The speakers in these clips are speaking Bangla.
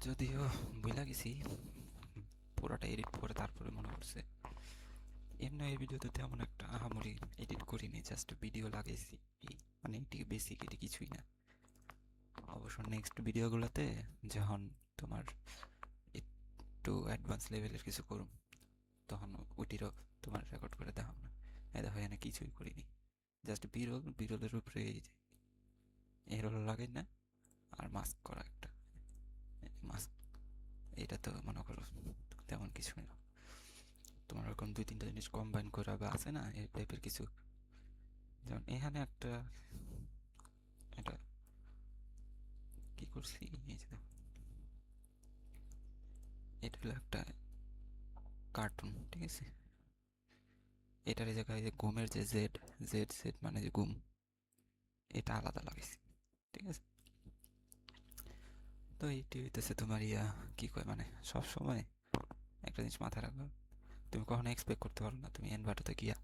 যদিও ভুলা গেছি, পুরোটা এডিট করে তারপরে মনে পড়ছে। এমনি এই ভিডিওতে তেমন একটা আহামরি এডিট করিনি, জাস্ট ভিডিও লাগাইছি। মানে এটি বেসিক, এটি কিছুই না। অবশ্য নেক্সট ভিডিওগুলোতে যখন তোমার একটু অ্যাডভান্স লেভেলের কিছু করুম, তখন ওইটিরও তোমার রেকর্ড করে দেখাম না। দেখো এখানে কিছুই করিনি, জাস্ট বিরলের উপরে এই রোল লাগাই না, আর মাস্ক করা একটা মাস্ক। এটা তো মনে করো তেমন কিছুই না। তোমার এরকম দুই তিনটা জিনিস কম্বাইন করা বা আছে না এই টাইপের কিছু, যেমন এখানে একটা, এটা কি করছি, এই যে দেখো, এটা হলো একটা কার্টুন, ঠিক আছে। এটার এই জায়গায় যে ঘুমের যে জেড, জেড জেড মানে যে ঘুম, এটা আলাদা লাগাইছি, ঠিক আছে। তো এইটি হইতেছে তোমার কি কয়, মানে সব সময় একটা জিনিস মাথায় রাখবে, তুমি কখনো এক্সপেক্ট করতে পারো না তুমি এনভার্টোতে গিয়া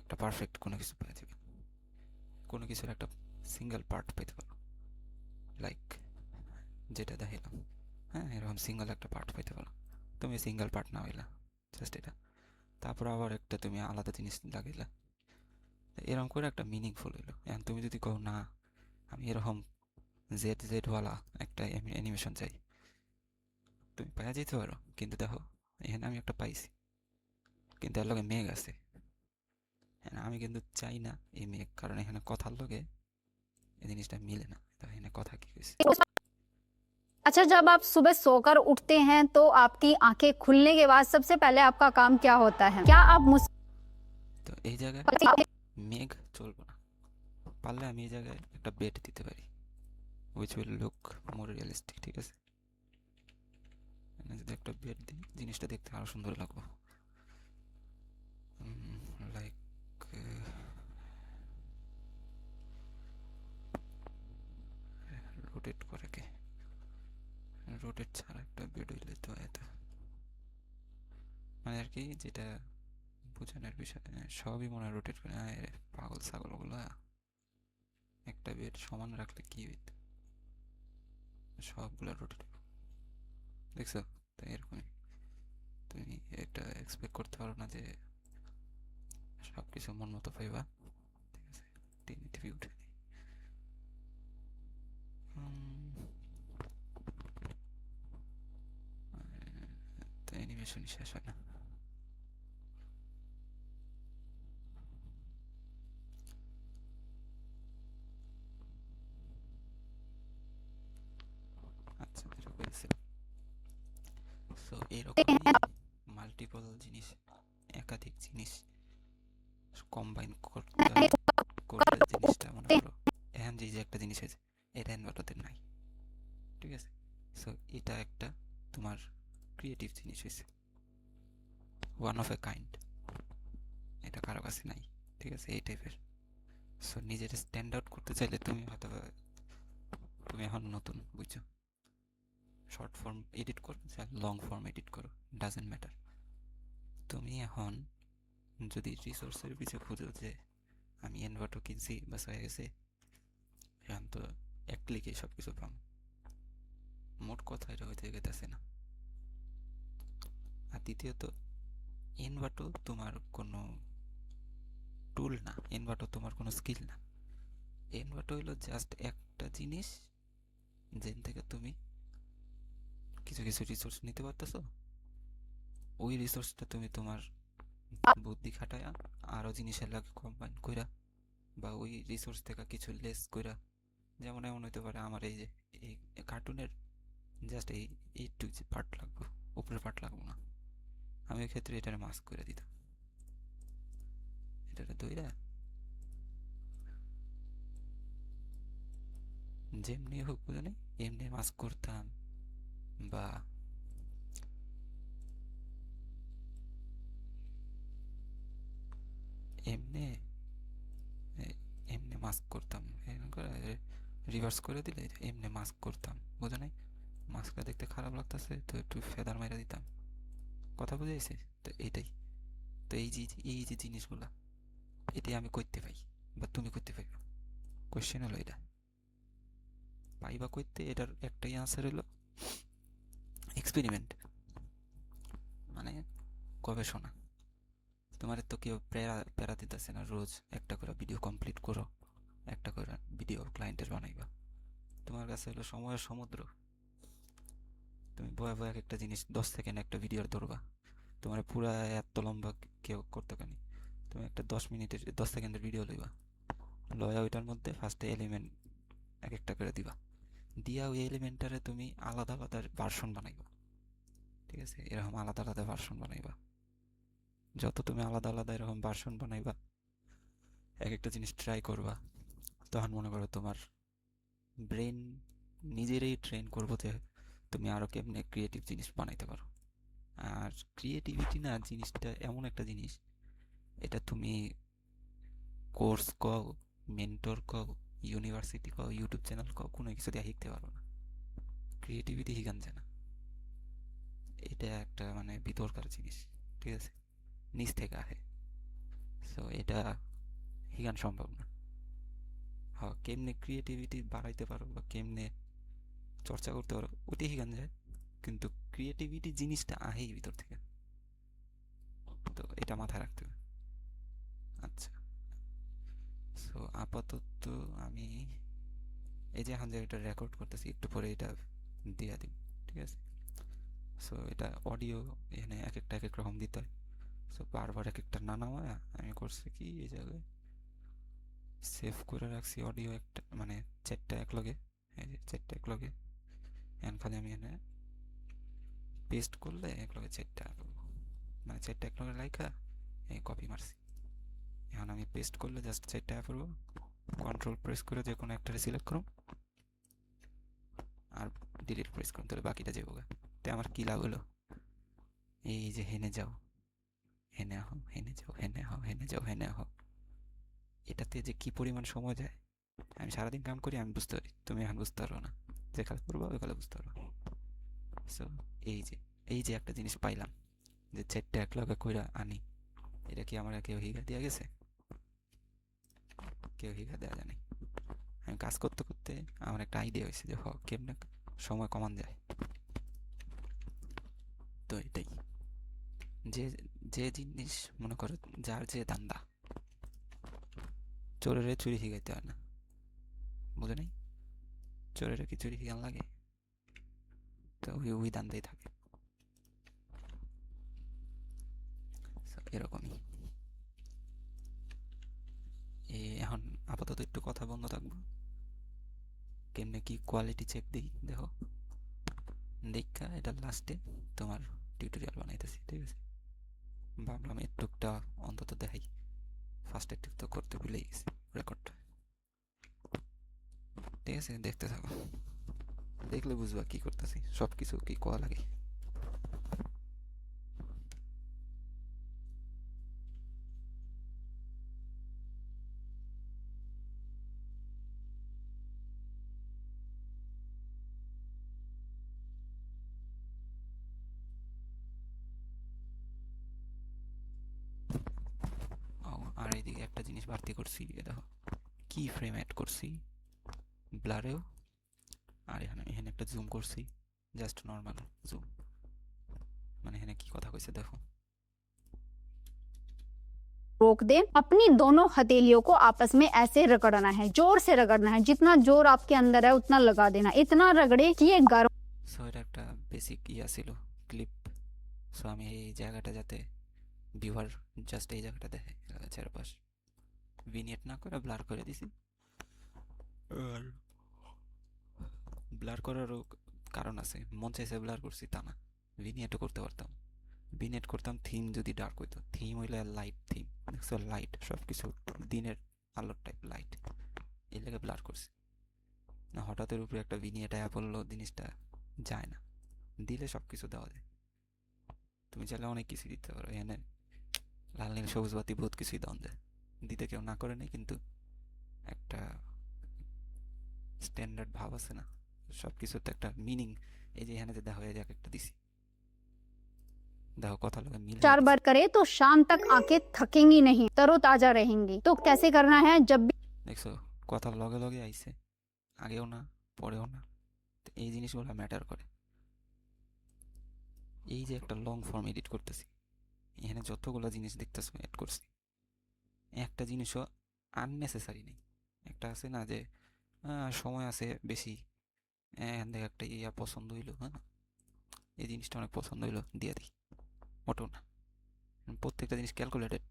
একটা পারফেক্ট কোনো কিছু পেয়ে যাবে, কোনো কিছুর একটা সিঙ্গেল পার্ট পেতে পারো, লাইক যেটা দেখাইলাম। হ্যাঁ, এরকম সিঙ্গেল একটা পার্ট পেতে পারো। তুমি সিঙ্গেল পার্ট না হইলা, জাস্ট এটা, তারপর আবার একটা তুমি আলাদা জিনিস লাগাইলা, এরকম করে একটা মিনিংফুল হইলো। এখন তুমি যদি কও না, আমি এরকম জেড জেড ওয়ালা একটা অ্যানিমেশন চাই, তুমি পাইয়া যেতে পারো। কিন্তু দেখো, এখানে আমি একটা পাইছি, কিন্তু এর লগে মেঘ আছে। হ্যাঁ, আমি কিন্তু চাই না এই মেঘ, কারণ এখানে কথার লগে এই জিনিসটা মিলে না। তো এখানে কথা কি হয়েছে, अच्छा, जब आप सुबह सोकर उठते हैं तो आपकी आंखें खुलने के बाद सबसे पहले आपका काम क्या होता है? क्या आप তো এই জায়গায় মেঘ চলবো না। পারলে আমি এই জায়গায় একটা বেড দিতে পারি, which will look more realistic, ঠিক আছে। যদি একটা বেড দিই, জিনিসটা দেখতে আরো সুন্দর লাগবে, লাইক রোটেট করে কে, রোটেট ছাড়া একটা বেড হইলে তো এত, মানে আর কি যেটা বোঝানোর বিষয়, সবই মনে হয় রোটেট করে। পাগল ছাগল ওগুলা, একটা বেড সমান রাখলে কি হইত, সবগুলা রোটেট, দেখছো? তো এরকমই, তুমি এটা এক্সপেক্ট করতে পারো না যে সব কিছু মন মতো পাইবা, ঠিক আছে। টিভি উঠে দিই। তো অ্যানিমেশনই শেষ হয় না। আচ্ছা, যেটা হয়েছে, সো এরকমই মাল্টিপল জিনিস, একাধিক জিনিস কম্বাইন করতে করলে জিনিসটা মনে করো, এখন যে একটা জিনিস হয়েছে, এটা এনভার্টোতে নাই, ঠিক আছে। সো এটা একটা তোমার ক্রিয়েটিভ জিনিস হয়েছে, ওয়ান অফ এ কাইন্ড, এটা কারো কাছে নাই, ঠিক আছে, এই টাইপের। সো নিজের স্ট্যান্ড আউট করতে চাইলে তুমি হয়তো, তুমি এখন নতুন বুঝছো, শর্ট ফর্ম এডিট করো, লং ফর্ম এডিট করো, ডাজেন্ট ম্যাটার। তুমি এখন যদি রিসোর্সের পিছিয়ে খুঁজো যে আমি এনভার্টো কিনছি বাস হয়ে গেছে, এখন তো এক ক্লিকে সব কিছু পাম। মোট কথা এটা হইতে গেতেছে না। আর দ্বিতীয়ত, এনভার্টো তোমার কোনো টুল না, এনভার্টো তোমার কোনো স্কিল না। এনভার্টো হইলো জাস্ট একটা জিনিস যেন থেকে তুমি কিছু কিছু রিসোর্স নিতে পারতেছো, ওই রিসোর্সটা তুমি তোমার বুদ্ধি খাটায়া আরও জিনিসের লাগে কম্বাইন কইরা, বা ওই রিসোর্স থেকে কিছু লেস কইরা, যেমন এমন হইতে পারে আমার এই যে এই কার্টুনের জাস্ট এইটুক যে পার্ট লাগবে, উপরের পার্ট লাগবো না, আমি ওই ক্ষেত্রে এটারে মাস্ক করে দিতাম, এটারে দইরা যেমনি হোক বুঝে নেই, এমনি মাস্ক করতাম, বা এমনি এমনি মাস্ক করতাম, রিভার্স করে দিলে এমনি মাস্ক করতাম, বুঝে নাই। মাস্কটা দেখতে খারাপ লাগতেছে তো একটু ফেদার মেরে দিতাম, কথা বুঝেছি। তো এটাই, তো এই যে জিনিসগুলা, এটাই আমি করতে পাই বা তুমি করতে পারবে, কোশ্চেন হলো এটা। পাইবা কইতে, এটার একটাই আনসার হলো এক্সপেরিমেন্ট, মানে গবেষণা। তোমার তো কেউ প্যারা প্যারা দিতেছে না, রোজ একটা করে ভিডিও কমপ্লিট করো, একটা করে ভিডিও ক্লায়েন্টের বানাইবা। তোমার কাছে হলো সময়ের সমুদ্র, তুমি বয়ে বয়ে এক একটা জিনিস 10 সেকেন্ড একটা ভিডিওর ধরবা, তোমার পুরা এত লম্বা কেউ করতে পারেনি। তুমি একটা 10 মিনিটের 10 সেকেন্ডের ভিডিও লইবা, লয়া ওইটার মধ্যে ফার্স্টে এলিমেন্ট এক একটা করে দিবা, দিয়া ওই এলিমেন্টারে তুমি আলাদা আলাদা ভার্সন বানাইবা। ঠিক আছে, এরকম আলাদা আলাদা ভার্সন বানাইবা। যত তুমি আলাদা আলাদা এরকম ভার্সন বানাইবা, এক একটা জিনিস ট্রাই করবা, তখন মনে করো তোমার ব্রেন নিজেরই ট্রেন করবো যে তুমি আরো কেমনে ক্রিয়েটিভ জিনিস বানাইতে পারো। আর ক্রিয়েটিভিটি না জিনিসটা এমন একটা জিনিস, এটা তুমি কোর্স কও, মেন্টর কও, ইউনিভার্সিটি কও, ইউটিউব চ্যানেল কও, কোনো কিছু দিয়ে শিখতে পারো না। ক্রিয়েটিভিটি শিখান যায় না, এটা একটা মানে ভিতরকার জিনিস। ঠিক আছে, নিচ থেকে আসে। সো এটা শিখান সম্ভব না। হ্যাঁ, কেমনে ক্রিয়েটিভিটি বাড়াইতে পারো বা কেমনে চর্চা করতে পারো ওইটাই শিখান যায়, কিন্তু ক্রিয়েটিভিটি জিনিসটা আহেই ভিতর থেকে। তো এটা মাথায় রাখতে হবে। আচ্ছা, সো আপাতত আমি এই যে এখন যে এটা রেকর্ড করতেছি, একটু পরে এটা দিয়ে দিব। ঠিক আছে, সো এটা অডিও এখানে এক একটা এক এক রকম দিতে হয়। সো বারবার এক একটা না নামায় আমি করছি কি, এই জায়গায় সেভ করে রাখছি অডিও একটা, মানে চ্যাটটা এক লগে, এই যে চ্যাটটা এক লগে, এখন খালি আমি এখানে পেস্ট করলে এক লগে চ্যাটটা, মানে চ্যাটটা এক লগে লাইকা এই কপি মারছি। এখন আমি পেস্ট করলে জাস্ট চ্যাটটা করবো, কন্ট্রোল প্রেস করে যে কোনো একটা সিলেক্ট করুন আর ডিলিট প্রেস করুন, তাহলে বাকিটা যাবো। তো আমার কি লাভ হলো, এই যে হেনে যাও, হেনে আহ, হেনে যাও, হেনে আহ, হেনে যাও, হেনে আহ, এটাতে যে কি পরিমাণ সময় যায়। আমি সারাদিন কাম করি, আমি বুঝতে পারি, তুমি এখন বুঝতে পারবো না, যে কাজ করবো ওই কালে বুঝতে পারবো। সো এই যে একটা জিনিস পাইলাম, যে চ্যাটটা এক লগে কইরা আনি, এটা কি আমার কেউ হিগা দিয়া গেছে? কেউ হিগা দেওয়া জানি। আমি কাজ করতে করতে আমার একটা আইডিয়া হয়েছে যে কেমনে সময় কমান যায়। তো এটাই, যে যে জিনিস মনে করো, যার যে দান্দা, চোরেরে চুরি শিখাইতে হয় না, বুঝে নাই? চোরেরে কি চুরি শিখান লাগে? তো ওই দান্দাই থাকে। So, এরকমই। এখন আপাতত একটু কথা বন্ধ থাকবো, কেমনে কি কোয়ালিটি চেক দিই দেখো, দেখা এটা লাস্টে তোমার টিউটোরিয়াল বানাইতেছি। ঠিক আছে, ভাবলাম একটুকটা অন্তত দেখাই, ফার্স্ট একটু তো করতে ভুলেই গেছি রেকর্ডটা। ঠিক আছে, দেখতে থাকো, দেখলে বুঝবা কি করতেছি, সব কিছু কি কোয়া লাগে। ও, আর এইদিকে একটা জিনিস বাড়তি করছি, এই দেখো কি ফ্রেম অ্যাড করছি ব্লারেও, আর এখানে এখানে একটা জুম করছি, জাস্ট নর্মাল জুম, মানে এখানে কি কথা কইছে দেখো। रोक दें। अपनी दोनों हथेलियों को आपस में ऐसे रगड़ना है, जोर से रगड़ना है, जितना जोर आपके अंदर है उतना लगा देना, इतना रगड़े कि ये गर्म। সো এটা একটা বেসিক ইয়া ছিল, ক্লিপ। সো আমি এই জায়গাটা যাতে ভিউয়ার জাস্ট এই জায়গাটা দেখে, চারপাশ ভিনিয়েট না করে ব্লার করে দিছি। আর ব্লার করারও কারণ আছে, মন চাইছে ব্লার করছি তা না, ভিনিয়েটও করতে পারতাম। ভিনিয়েট করতাম থিম যদি ডার্ক হইতো, থিম হইলে লাইট থিম, দেখছো লাইট, সব কিছু দিনের আলোর টাইপ লাইট, এই লেগে ব্লার করছি। না হঠাৎের উপরে একটা ভিনিয়েট আয়া পড়লো, জিনিসটা যায় না, দিলে সব কিছু দেওয়া যায়। তুমি চাইলে অনেক কিছু দিতে পারো, এখানে লাল নীল সবুজ বাতি বহুত কিছুই দেওয়া যায়, দিতে কেউ না করে নেই, কিন্তু একটা স্ট্যান্ডার্ড ভাব আছে না, সব কিছুতে একটা মিনিং। এই যে এখানে যে দেখো এই যে একটা দিছি, দেখো কথা লাগে মিল হয়ে 4 बार গেছে। करे तो शाम तक आंखें थकेंगी नहीं, तरोताजा रहेंगी। तो कैसे करना है, जब भी দেখছো কথার লগে লগে আইছে, আগেও না পড়েও না। তো এই জিনিসগুলো ম্যাটার করে। এই যে একটা লং ফর্ম এডিট করতেছি, এখানে যতগুলো জিনিস দেখতেছো অ্যাড করছি, একটা জিনিসও আননেসেসারি নেই। একটা আছে না যে সময় আছে বেশি, এখান থেকে একটা ইয়া পছন্দ হইলো, হ্যাঁ এই জিনিসটা অনেক পছন্দ হইলো দিয়ে দিই, মোটেও না। প্রত্যেকটা জিনিস ক্যালকুলেটেড,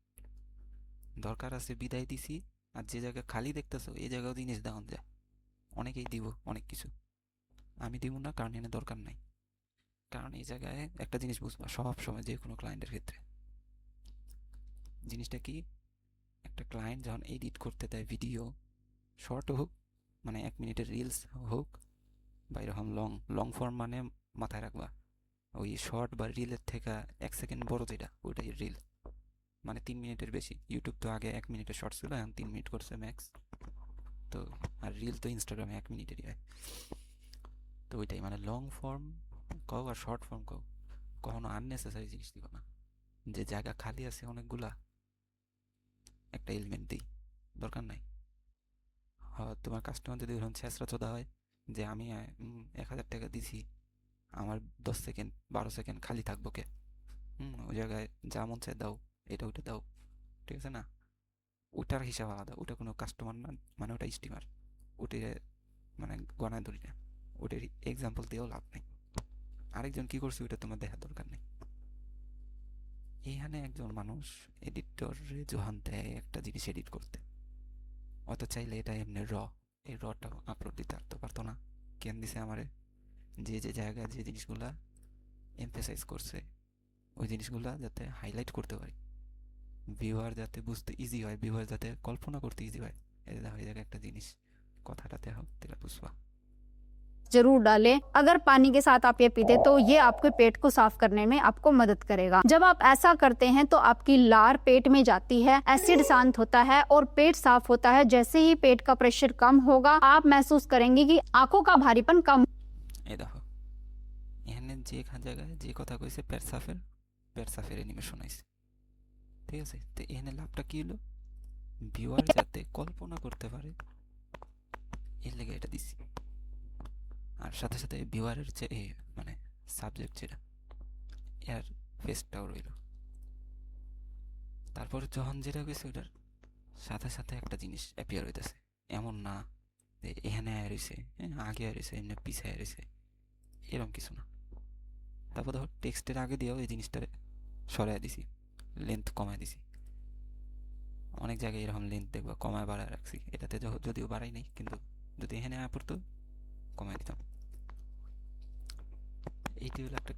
দরকার আছে বিদায় দিছি। আর যে জায়গা খালি দেখতেছো এই জায়গাও জিনিস দেওয়া যায়, অনেকেই দিব অনেক কিছু, আমি দিব না কারণ এনে দরকার নাই। কারণ এই জায়গায় একটা জিনিস বুঝবা সব সময় যে কোনো ক্লায়েন্টের ক্ষেত্রে, জিনিসটা কি, একটা ক্লায়েন্ট যখন এডিট করতে দেয় ভিডিও, শর্ট হোক মানে 1 মিনিটের রিলস হোক, বা এরকম লং লং ফর্ম মানে মাথায় রাখবা ওই শর্ট বা রিলের থেকে 1 সেকেন্ড বড় যেটা ওইটাই রিল, মানে 3 মিনিটের বেশি। ইউটিউব তো আগে 1 মিনিটের শর্ট ছিল, এখন 3 মিনিট করছে ম্যাক্স। তো আর রিল তো ইনস্টাগ্রামে 1 মিনিটেরই হয়। তো ওইটাই মানে লং ফর্ম কও আর শর্ট ফর্ম কও, কখনো আননেসেসারি জিনিস দিব না। যে জায়গা খালি আছে অনেকগুলা, একটা এলিমেন্ট দিই, দরকার নাই। তোমার কাস্টমার যদি ধরুন ছেঁচড়া চোদা হয় যে আমি 1,000 টাকা দিছি, আমার 10 সেকেন্ড 12 সেকেন্ড খালি থাকবো কে, ওই জায়গায় যা মন চায় দাও, এটা ওইটা দাও, ঠিক আছে না, ওটার হিসাব আলাদা, ওটা কোনো কাস্টমার না, মানে ওটা স্টিমার, ওটা মানে গণায় ধরি না, ওটার এক্সাম্পল দিয়েও লাভ নেই। আরেকজন কি করছে ওইটা তোমার দেখার দরকার নেই। এইখানে একজন মানুষ এডিটরে যখন দেয় একটা জিনিস এডিট করতে, অত চাইলে এটা এমনি এই রটা আপলোড দিতে পারতো না? কেন দিছে আমারে? যে যে জায়গায় যে জিনিসগুলা এমফেসাইজ করছে ওই জিনিসগুলা যাতে হাইলাইট করতে পারি, ভিউয়ার যাতে বুঝতে ইজি হয়, ভিউয়ার যাতে কল্পনা করতে ইজি হয়। এই দেখো এই জায়গায় একটা জিনিস কথাটাতে হোক তেরা বুঝবা। जरूर डालें। अगर पानी के साथ आप ये पीते तो ये आपके पेट को साफ करने में आपको मदद करेगा। जब आप ऐसा करते हैं तो आपकी लार पेट में जाती है, एसिड शांत होता है और पेट साफ होता है। जैसे ही पेट का प्रेशर कम होगा आप महसूस करेंगे कि आंखों का भारीपन कम। এই দেখো এখানে যে জায়গায় যে কথা কইছে পেট সাফের অ্যানিমেশন আইছে, ঠিক আছে? তো এখানে লাভটা কি হলো, ভিউয়ার যাতে কল্পনা করতে পারে এর লেগে এটা দিছি। আর সাথে সাথে ভিউয়ারের যে মানে সাবজেক্ট যেটা এর ফেসটাও রইল। তারপর যখন যেটা কইছে ওটার সাথে সাথে একটা জিনিস অ্যাপিয়ার হইতেছে, এমন না যে এখানে আয় রয়েছে, আগে আয় রয়েছে, এমনি পিছে আয় রয়েছে, এরকম কিছু না। তারপর ধর টেক্সটের আগে দিয়েও এই জিনিসটা সরাই দিছি, লেন্থ কমায় দিছি। অনেক জায়গায় এরকম লেন্থ দেখবা কমায় বাড়ায় রাখছি, এটাতে যদিও বাড়াই নাই, কিন্তু যদি এখানে আয় পড়তো কমায় দিতাম। এইটি হলো একটা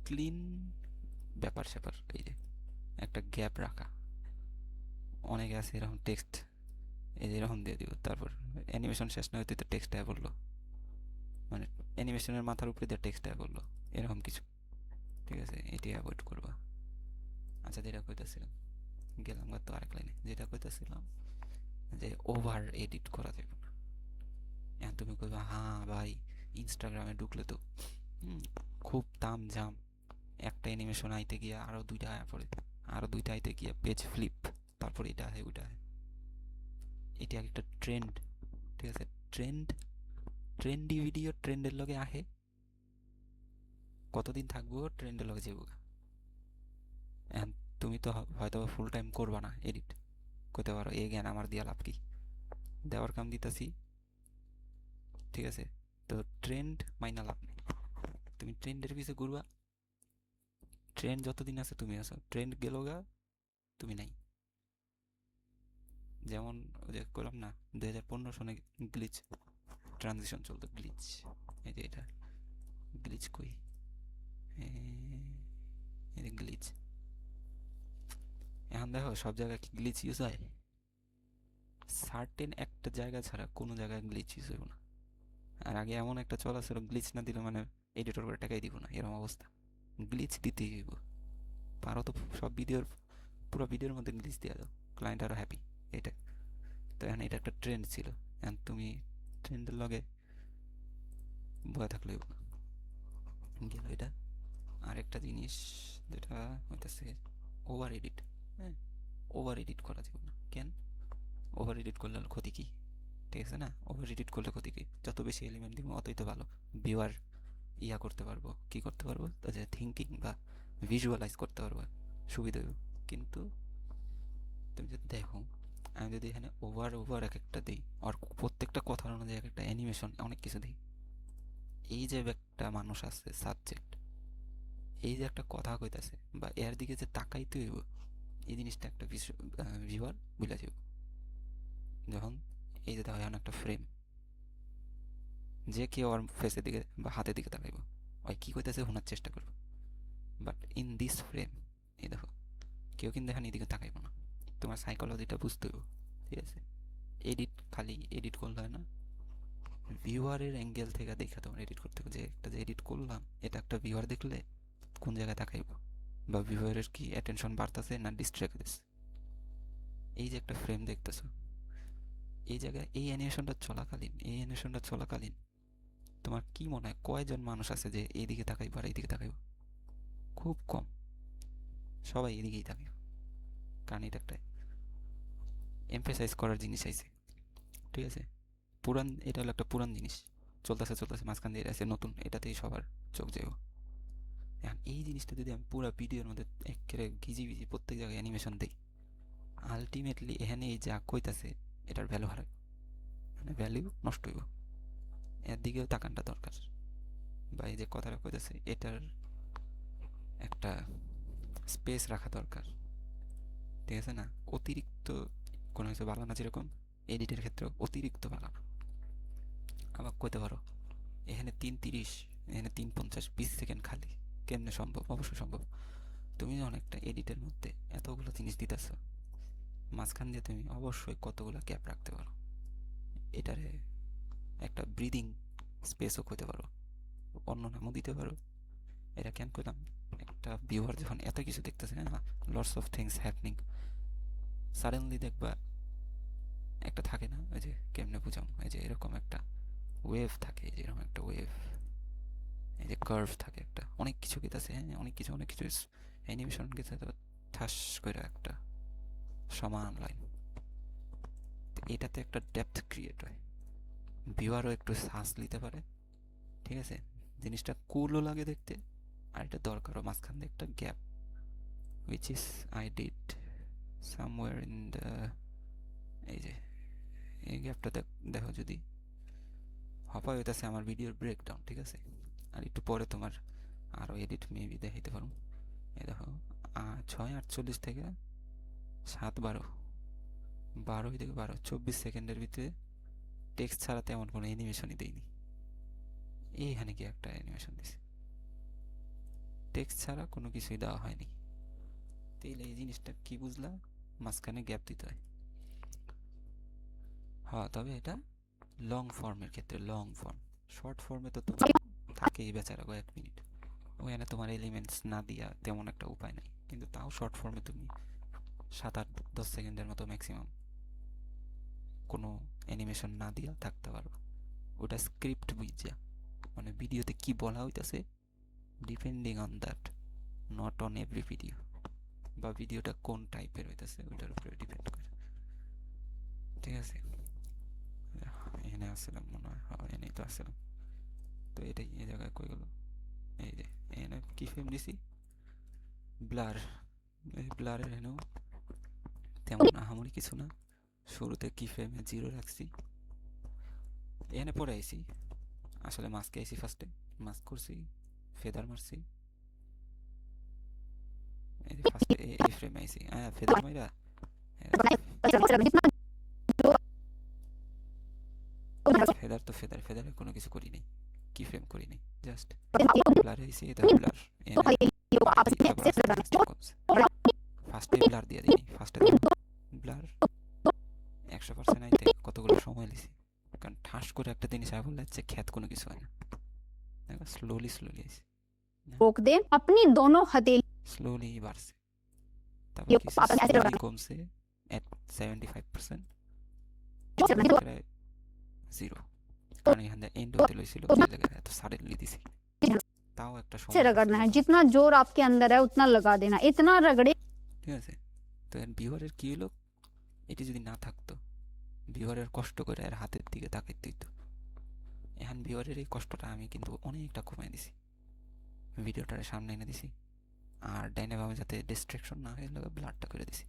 ক্লিন ব্যাপার স্যাপার। এই যে একটা গ্যাপ রাখা, অনেকে আছে এরকম টেক্সট এই যে এরকম দিয়ে দিব, তারপর অ্যানিমেশন শেষ না হইতে তো টেক্সট আয় বললো, মানে অ্যানিমেশনের মাথার উপরে দিয়ে টেক্সট আয় বললো, এরকম কিছু, ঠিক আছে? এটি অ্যাভয়েড করবা। আচ্ছা যেটা কইতাছিলাম, গেলাম তো আরেক লাইনে, যেটা কইতাছিলাম যে ওভার এডিট করা যাবে না। এখন তুমি কইবা হ্যাঁ ভাই ইনস্টাগ্রামে ঢুকলে তো খুব তাম জাম, একটা অ্যানিমেশন আইতে গিয়ে আরো দুইটা আয়া পড়ে, আরো দুইটা আইতে গিয়ে পেজ ফ্লিপ, তারপর এটা আহে ওইটা আহে। এটা একটা ট্রেন্ড, ঠিক আছে? ট্রেন্ডি ভিডিও ট্রেন্ডের লগে আহে, কতদিন থাকবো ট্রেন্ডের লগে যাবো। এখন তুমি তো হয়তো ফুল টাইম করবা না এডিট, করতে পারো এই জ্ঞান আমার দিয়া লাভ কি, দেওয়ার কাম দিতেছি, ঠিক আছে? তো ট্রেন্ড মাইনা লাভ নেই, তুমি ট্রেন্ডের পিছে ঘুরবা, ট্রেন্ড যতদিন আছে তুমি আছো, ট্রেন্ড গেল গা তুমি নাই। যেমন ওই যে করলাম না 2015 সনে গ্লিচ ট্রানজিশন চলতো, গ্লিচ, এই যে এটা গ্লিচ কই, এই যে গ্লিচ। এখন দেখো সব জায়গায় কি গ্লিচ ইউজ হয়? সার্টেন একটা জায়গা ছাড়া কোনো জায়গায় গ্লিচ ইউজ হইব না। আর আগে এমন একটা চল আছে গ্লিচ না দিলে মানে এডিটর করে টাকাই দিব না, এরকম অবস্থা। গ্লিচ দিতেই হইব, পারো তো সব ভিডিওর পুরো ভিডিওর মধ্যে গ্লিচ দিয়ে দাও, ক্লায়েন্ট আরও হ্যাপি। এটা তো এখন এটা একটা ট্রেন্ড ছিল, এখন তুমি ট্রেন্ডের লগে বয়ে থাকলে হইব না। গেল এটা। আরেকটা জিনিস যেটা হইতেছে ওভার এডিট, হ্যাঁ ওভার এডিট করা যাবে না। কেন ওভার এডিট করলে ক্ষতি কি? ঠিক আছে না? ওভার এডিট করলে ক্ষতি কি? যত বেশি এলিমেন্ট দিব অতই তো ভালো। ভিউয়ার ইয়া করতে পারবো, কি করতে পারবো, তাদের থিঙ্কিং বা ভিজুয়ালাইজ করতে পারবো, সুবিধা হইব। কিন্তু তুমি যদি দেখো, আমি যদি এখানে ওভার ওভার এক একটা দিই, আর প্রত্যেকটা কথার অনুযায়ী এক একটা অ্যানিমেশন অনেক কিছু দিই, এই যে একটা মানুষ আছে সাবজেক্ট, এই যে একটা কথা কইতাছে বা এর দিকে যে তাকাইতে হইব, এই জিনিসটা একটা ভিউয়ার বুঝা যাবে। যখন এই যে দেখো এখন একটা ফ্রেম, যে কেউ ওর ফেসের দিকে বা হাতের দিকে তাকাইব, ওই কি কইতাছে শোনার চেষ্টা করবো। বাট ইন দিস ফ্রেম, এই দেখো, কেউ কিন্তু এখানে এদিকে তাকাইব না। তোমার সাইকোলজিটা বুঝতে হইব, ঠিক আছে? এডিট খালি এডিট করলে হয় না, ভিউয়ারের অ্যাঙ্গেল থেকে দেখা তোমার এডিট করতে হবে। যে একটা যে এডিট করলাম, এটা একটা ভিউয়ার দেখলে কোন জায়গায় তাকাইব, বা ভিউয়ারের কি অ্যাটেনশন বাড়তেছে না ডিস্ট্র্যাক্ট দিচ্ছে। এই যে একটা ফ্রেম দেখতেছো, এই জায়গায় এই অ্যানিমেশনটা চলাকালীন তোমার কি মনে হয় কয়জন মানুষ আছে যে এইদিকে তাকাইব আর এইদিকে তাকাইব? খুব কম। সবাই এদিকেই তাকাইব, কারণ এটা একটা এমফেসাইজ করার জিনিস আইছে, ঠিক আছে? এটা হলো একটা পুরান জিনিস, চলতেছে মাঝখান দিয়ে আছে নতুন, এটাতেই সবার চোখ যাইব। এখন এই জিনিসটা যদি আমি পুরো ভিডিওর মধ্যে একেবারে ভিজি প্রত্যেক জায়গায় অ্যানিমেশন দিই, আলটিমেটলি এখানে এই যা কইতাছে এটার ভ্যালু হারায়, মানে ভ্যালু নষ্ট হইব। এর দিকেও তাকানটা দরকার, বা এই যে কথাটা কইতাছে এটার একটা স্পেস রাখা দরকার, ঠিক আছে না? অতিরিক্ত কোনো কিছু ভালো না, যেরকম এডিটের ক্ষেত্রে অতিরিক্ত ভালো না। আবার কইতে পারো এখানে 3:30, এখানে 3:50, 20 সেকেন্ড খালি, কেমনে সম্ভব? অবশ্যই সম্ভব। তুমি যখন একটা এডিটের মধ্যে এতগুলো জিনিস দিতেছ, মাঝখান দিয়ে তুমি অবশ্যই কতগুলো গ্যাপ রাখতে পারো। এটারে একটা ব্রিদিং স্পেসও কইতে পারো, অন্য নামও দিতে পারো। এটা কেন করলাম, একটা ভিউয়ার যখন এত কিছু দেখতেছে না, lots of things happening, suddenly দেখবা একটা থাকে না, ওই যে কেমনে বুঝাম, এই যে এরকম একটা ওয়েভ থাকে, এই যে এরকম একটা ওয়েভ, এই যে কার্ভ থাকে একটা, অনেক কিছু গেতেছে, হ্যাঁ অনেক কিছু অ্যানিমেশন গেছে, তো ঠাস করে একটা সমান লাইন, এটাতে একটা ডেপথ ক্রিয়েট হয়, ভিউয়ারও একটু শ্বাস নিতে পারে, ঠিক আছে? জিনিসটা কুলও লাগে দেখতে, আর এটা দরকারও মাঝখান দিয়ে একটা gap, which is I did somewhere in the, এই যে এই গ্যাপটা দেখো, যদি হপা হইতেছে আমার ভিডিওর ব্রেকডাউন, ঠিক আছে? আর একটু পরে তোমার আরও এডিট মেবি দেখাইতে পারো। এই দেখো 6:48 থেকে 7:12, 12 থেকে 12, 24 সেকেন্ডের ভিতরে টেক্সট ছাড়া তেমন কোনো অ্যানিমেশনই দেয়নি। এইখানে কি একটা অ্যানিমেশন দিছে, টেক্সট ছাড়া কোনো কিছুই দেওয়া হয়নি। তাইলে এই জিনিসটা কি বুঝলা? মাঝখানে গ্যাপ দিতে হয়। হ্যাঁ, তবে এটা লং ফর্মের ক্ষেত্রে, লং ফর্ম, শর্ট ফর্মে তো তোমার থাকেই বেচারা 1 মিনিট, ওখানে তোমার এলিমেন্টস না দিয়া তেমন একটা উপায় নেই। কিন্তু তাও শর্ট ফর্মে তুমি 7-8-10 সেকেন্ডের মতো ম্যাক্সিমাম কোনো অ্যানিমেশন না দিয়া থাকতে পারো। ওটা স্ক্রিপ্ট বুঝা, মানে ভিডিওতে কি বলা হইতাছে, depending on that, not on every video, বা ভিডিওটা কোন টাইপের হইতাছে ওইটার উপরে ডিপেন্ড করে, ঠিক আছে? এখানে আসছিলাম মনে হয়, হ্যাঁ এনেই তো আসছিলাম। তো এটাই এই জায়গায় কই গেল, এই যে এখানে কি ফ্রেম দিছি, ব্লার, এই ব্লারের এখানেও তেমন আহামরি কিছু না, শুরুতে কি ফ্রেমে 0 রাখছি, এখানে পরে আইছি, আসলে মাস্কে আইছি ফার্স্টে, মাস্ক করছি, ফেদার মারছি, এই যে ফার্স্টে এই ফ্রেমে আইছি, ফেদার মাইরা ফেদার তো ফেদারে কোনো কিছু করি নাই, কি ফ্রেম করি নাই, জাস্ট ব্লার আইছি, এটা ব্লার ফার্স্টে ব্লার দিয়ে দিই, ফার্স্টে ব্লার 100% আইতে কতগুলো সময় লিছি, কারণ ঠাস করে একটা জিনিস আয় বললে হচ্ছে খ্যাত কোনো কিছু হয় না, দেখো স্লোলি আইছি, रोक दे अपनी दोनों हथेली স্লোলি বাড়ছে, তারপর ये কিছু पापा ऐसे slowly करना কমছে at 75%, প্রায় 0, কারণ এখান থেকে এন্ড হতে লইছিল, যে জায়গায় এত সাডেনলি দিছি, তাও একটা से সময় रगड़ना है, লাগছে, जितना जोर आपके अंदर है उतना लगा देना, इतना रगड़े ঠিক আছে? তো ভিউয়ারের কি হলো, এটি যদি না থাকতো ভিউয়ারের কষ্ট করে আর হাতের দিকে তাকাইতে হইতো। এখন ভিউয়ারের এই কষ্টটা আমি কিন্তু অনেকটা কমাই দিছি, ভিডিওটার সামনে এনে দিছি, আর ডাইনে বামে যাতে ডিস্ট্রাকশন না হয়ে ব্লারটা করে দিছি।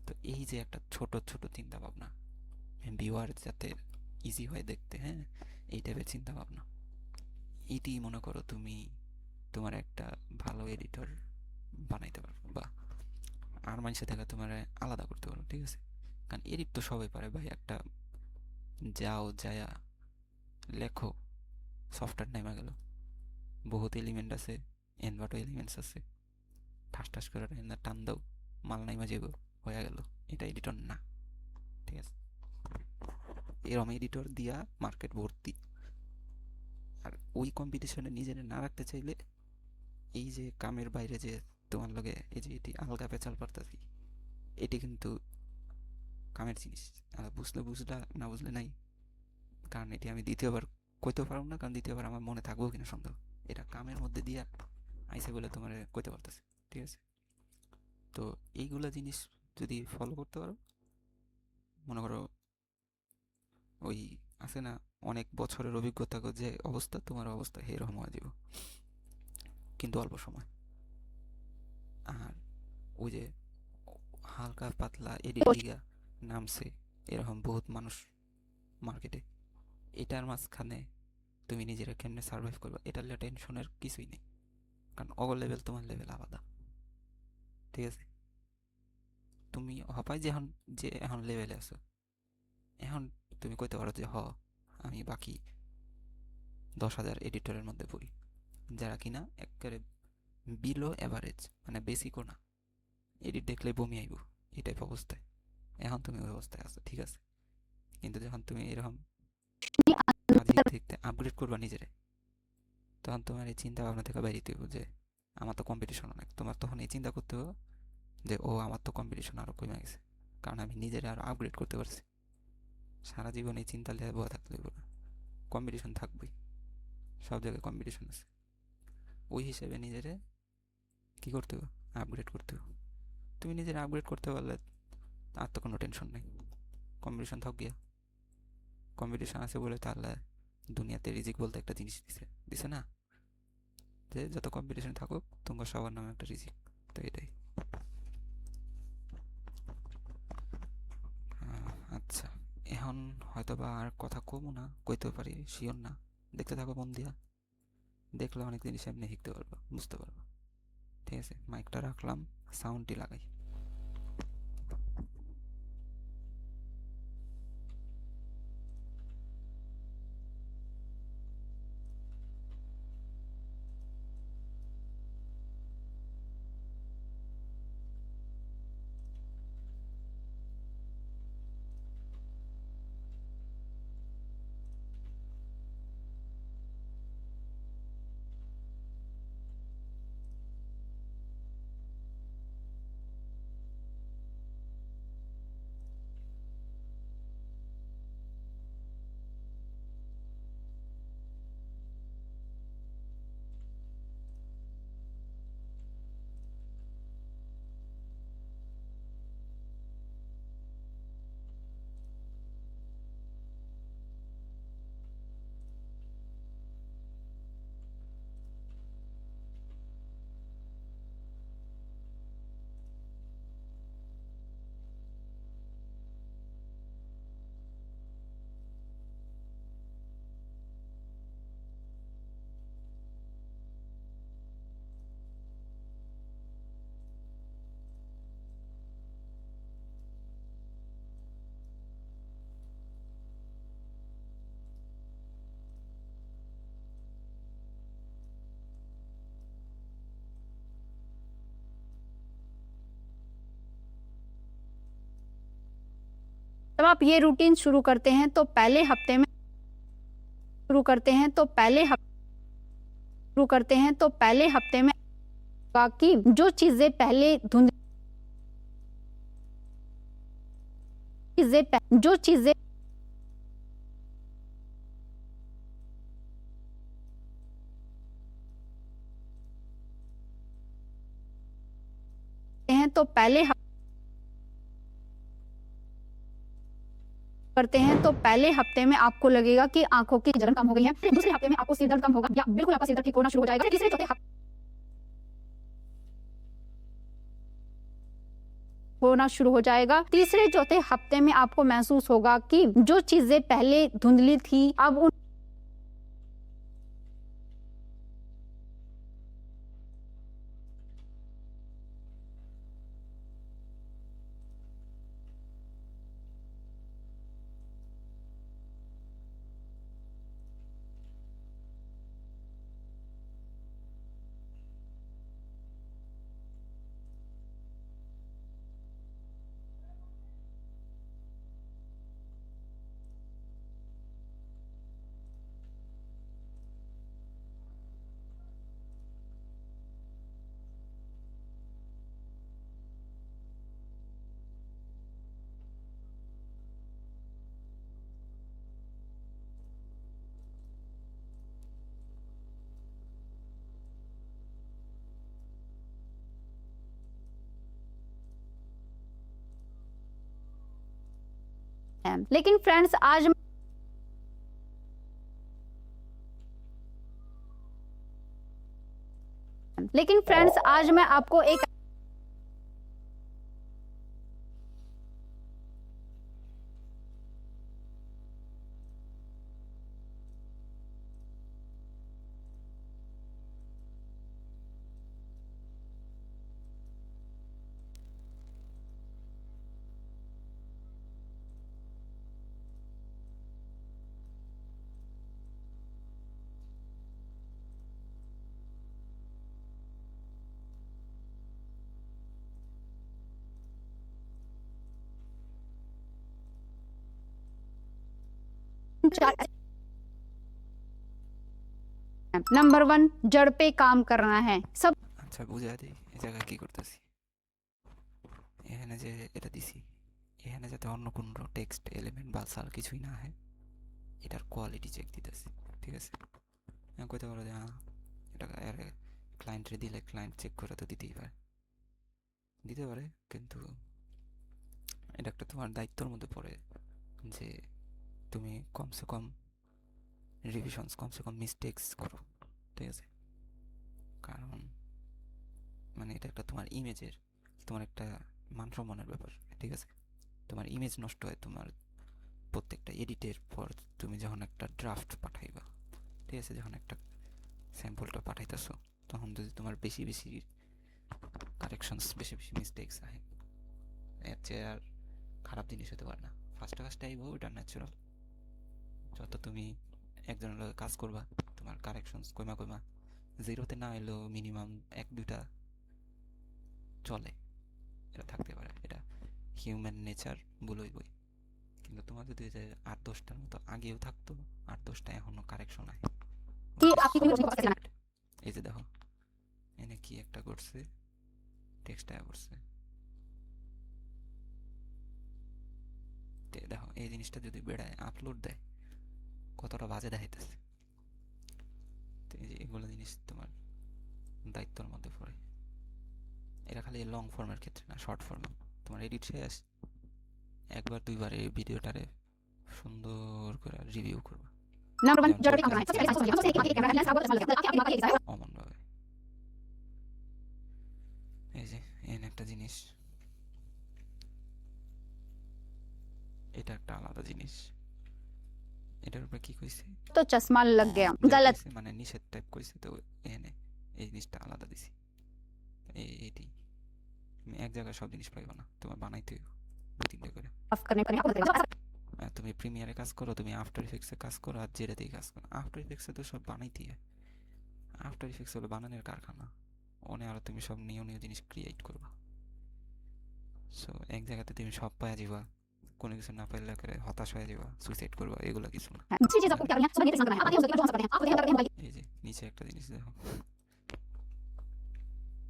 তো এই যে একটা ছোট ছোট চিন্তা ভাবনা, ভিউয়ার যাতে ইজি হয় দেখতে, হ্যাঁ, এই টাইপের চিন্তা ভাবনা, এটি মনে করো তুমি তোমার একটা ভালো এডিটর বানাইতে পারো, বা আর মানুষের থেকে তোমার আলাদা করতে পারো, ঠিক আছে? কারণ এডিট তো সবাই পারে ভাই, একটা যাও যায়া লেখো, সফটওয়্যার নেমে গেল, বহুত এলিমেন্ট আছে, এনভার্টো এলিমেন্টস আছে, ঠাস ঠাস করে টান দাও, মাল নাইমা যাবো, হয়ে গেল। এটা এডিটর না, ঠিক আছে? এরম এডিটর দিয়া মার্কেট ভর্তি। আর ওই কম্পিটিশনে নিজের না রাখতে চাইলে এই যে কামের বাইরে যে তোমার লগে এই যে এটি আলগা পেঁচাল পারতাছি, এটি কিন্তু কামের জিনিস। আর বুঝলে বুঝলা, না বুঝলে নাই। কারণ এটি আমি দ্বিতীয়বার কইতেও পারবো না, কারণ দ্বিতীয়বার আমার মনে থাকবো কিনা সন্দেহ। এটা কামের মধ্যে দিয়া আইসে বলে তোমার কইতে পারতেছে, ঠিক আছে? তো এইগুলা জিনিস যদি ফলো করতে পারো, মনে করো ওই আছে না অনেক বছরের অভিজ্ঞতা যে অবস্থা, তোমার অবস্থা এরকম হয়ে যাব, কিন্তু অল্প সময়। আর ওই যে হালকা পাতলা এডিট দিঘা নামছে এরকম বহুত মানুষ মার্কেটে, এটার মাঝখানে তুমি নিজেরা কেমনে সার্ভাইভ করবে, এটা টেনশনের কিছুই নেই। কারণ অগর লেভেল তোমার লেভেল আলাদা, ঠিক আছে? তুমি হপাই যে এখন, যে এখন লেভেলে আছো, এখন তুমি কইতে পারো যে আমি বাকি 10,000 এডিটরের মধ্যে পড়ি, যারা কিনা একেবারে বিলো অ্যাভারেজ, মানে বেসিকও না, এডিট দেখলে বমি আইব, এই টাইপ অবস্থায়। এখন তুমি ওই অবস্থায় আছো, ঠিক আছে? কিন্তু যখন তুমি এরকম দেখতে আপগ্রেড করবা নিজেরে, তখন তোমার এই চিন্তা ভাবনা থেকে বাইরে হইব যে আমার তো কম্পিটিশন অনেক। তোমার তখন এই চিন্তা করতে হবে যে আমার তো কম্পিটিশন আরো কমে গেছে, কারণ আমি নিজেরে আরো আপগ্রেড করতে পারছি। সারা জীবন এই চিন্তা নিয়ে বসে থাকতে হইব না, কম্পিটিশন থাকবেই, সব জায়গায় কম্পিটিশন আছে। ওই হিসেবে নিজেরে কি করতে হবে, আপগ্রেড করতে হবে। তুমি নিজের আপগ্রেড করতে পারলে আর তো কোনো টেনশন নেই, কম্পিটিশন থাক গিয়া। কম্পিটিশন আছে বলে তাহলে দুনিয়াতে রিজিক বলতে একটা জিনিস দিছে দিছে না, যে যত কম্পিটিশন থাকুক তোমার সবার নামে একটা রিজিক। তো এটাই। আচ্ছা, এখন হয়তো বা আর কথা কমও না, কইতেও পারি শিওর না। দেখতে থাকো মন দিয়া, দেখলে অনেক জিনিস এমনি শিখতে পারবো, বুঝতে পারবো, ঠিক আছে? মাইকটা রাখলাম, সাউন্ডটি লাগাই। जब आप ये रूटीन शुरू करते हैं तो पहले हफ्ते में शुरू करते हैं तो पहले शुरू करते हैं तो पहले हफ्ते में बाकी जो चीजें पहले जो चीजें हैं तो पहले करते हैं तो पहले हफ्ते में आपको लगेगा कि आंखों की जलन कम हो गई है, दूसरे हफ्ते में आपको सिर दर्द कम होगा या बिल्कुल आपका सिर दर्द ठीक होना शुरू हो जाएगा, तीसरे चौथे हफ्ते होना शुरू हो जाएगा, तीसरे चौथे हफ्ते में आपको महसूस होगा कि जो चीजें पहले धुंधली थी अब उन है। लेकिन फ्रेंड्स आज मैं आपको एक नंबर 1 जड़ पे काम करना है। सब আচ্ছা বুঝা দিই এই জায়গায় কি করতেছি। এখানে যে এটা দিছি, এখানে যাতে অন্য কোনো টেক্সট এলিমেন্ট বা সাল কিছুই না হয়, এটার কোয়ালিটি চেক দিতেছি। ঠিক আছে, কইতে পারো যে হ্যাঁ এটা ক্লায়েন্টরে দিলে ক্লায়েন্ট চেক করে তো দিতেই পারে, কিন্তু এটা একটা তোমার দায়িত্বর মধ্যে পড়ে যে তুমি কমসে কম রিভিশনস, কমসে কম মিস্টেক্স করো। ঠিক আছে, কারণ মানে এটা একটা তোমার ইমেজের, তোমার একটা মান সম্মানের ব্যাপার। ঠিক আছে, তোমার ইমেজ নষ্ট হয় তোমার প্রত্যেকটা এডিটের পর। তুমি যখন একটা ড্রাফট পাঠাইবা, ঠিক আছে, যখন একটা স্যাম্পলটা পাঠাইতেছো, তখন যদি তোমার বেশি বেশি কারেকশনস, বেশি বেশি মিস্টেক্স আহে, এর চেয়ে আর খারাপ জিনিস হতে পারে না। ফার্স্টে আইব, ওইটা ন্যাচারাল। যত তুমি একজনের লগে কাজ করবা, তোমার কারেকশনস কইমা জিরোতে না এলেও মিনিমাম 1-2টা চলে, এটা থাকতে পারে, এটা হিউম্যান নেচার বই। কিন্তু তোমার যদি যে 8-10টার মতো আগেও থাকতো, 8-10টা এখনো কারেকশন আহে। এই যে দেখো এনে কি একটা করছে, টেক্সট করছে, দেখো এই জিনিসটা যদি বেড়ায় আপলোড দেয় কতটা বাজে দেখাইতেছে। এই যে এগুলো জিনিস তোমার দায়িত্বর মধ্যে পড়ে। এটা খালি লং ফর্মের ক্ষেত্রে না, শর্ট ফর্মে তোমার এডিট শেষ, 1-2বার এই ভিডিওটারে সুন্দর করে রিভিউ করবা অমন ভাবে। এই যে এন একটা জিনিস, এটা একটা আলাদা জিনিস। এটার উপরে কি কইছে, তো চশমা লাগ গয়া গলত, মানে নিষেধ টাইপ কইছে, তো এনে এই জিনিসটা আলাদা দিছি। এইটি তুমি এক জায়গায় সব জিনিস পাইবা না, তোমার বানাইতে হইব 2-3টা করে। তুমি প্রিমিয়ারে কাজ করো, তুমি আফটার ইফেক্টসে কাজ করো, আর যেটাতেই কাজ করো, আফটার ইফেক্টসে তো সব বানাইতেই হয়। আফটার ইফেক্টস হলো বানানোর কারখানা, ওনে আরো তুমি সব নিউ জিনিস ক্রিয়েট করবা। সো এক জায়গাতে তুমি সব পাওয়া যাবা, কোনো কিছু না পাইলে করে হতাশ হয়ে যাবা, সুইসাইড করবা, এগুলো কিছু না। এই যে নিচে একটা জিনিস দেখো,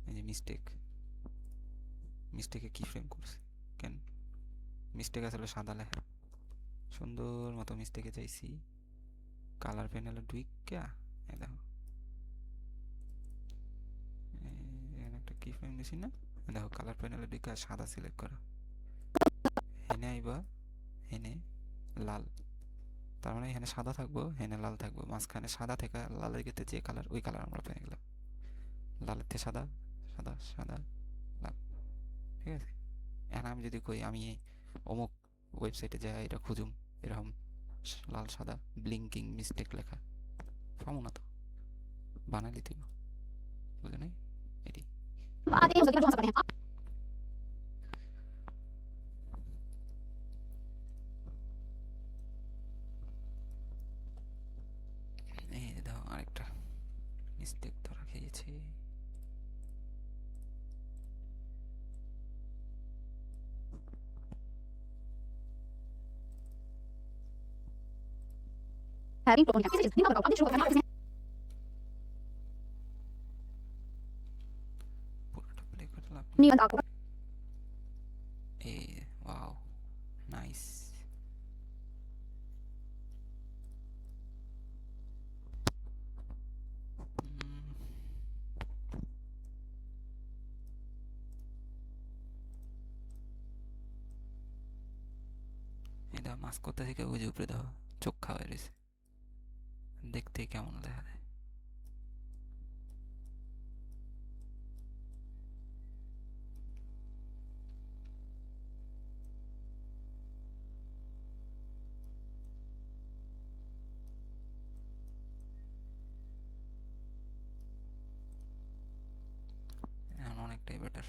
এই যে মিস্টেকে কি ফ্রেম করছে, কেন মিস্টেক আসলে সাদা লেখা, সুন্দর মতো মিস্টেকে চাইছি কালার প্যানেলে ঢুইকা, এই দেখো এখানে একটা কি ফ্রেম দিছি না, দেখো কালার প্যানেলে ঢুইকা সাদা সিলেক্ট করা, হেনে আইবা, হেনে লাল, তার মানে এখানে সাদা থাকবো, এখানে লাল থাকবো, মাঝখানে সাদা থেকে লালের গেতে যে কালার ওই কালার আমরা পেয়ে গেলাম। লালের থেকে সাদা, সাদা সাদা লাল, ঠিক আছে। এখন আমি যদি কই আমি অমুক ওয়েবসাইটে যাই এটা খুঁজুম এরকম লাল সাদা ব্লিঙ্কিং মিস্টেক লেখা, পাবো না তো, বানালি দিব, বুঝে নাই এটি। आते हैं उसके बाद जो हम सकते हैं এই যে দাও আরেকটা মিস্টেক ধরা খেয়েছে। हैविंग टोन किसी चीज नहीं बताओ अपने शुरू करना পুরোটা প্লে করলাম। नहीं बता आपको এই ওয়াও নাইস। এই দাও মাছ কোথা থেকে ওই যে উপরে দাও চোখ খাওয়াই রয়েছে, দেখতে কেমন দেখা যায়। এখন অনেকটাই বেটার।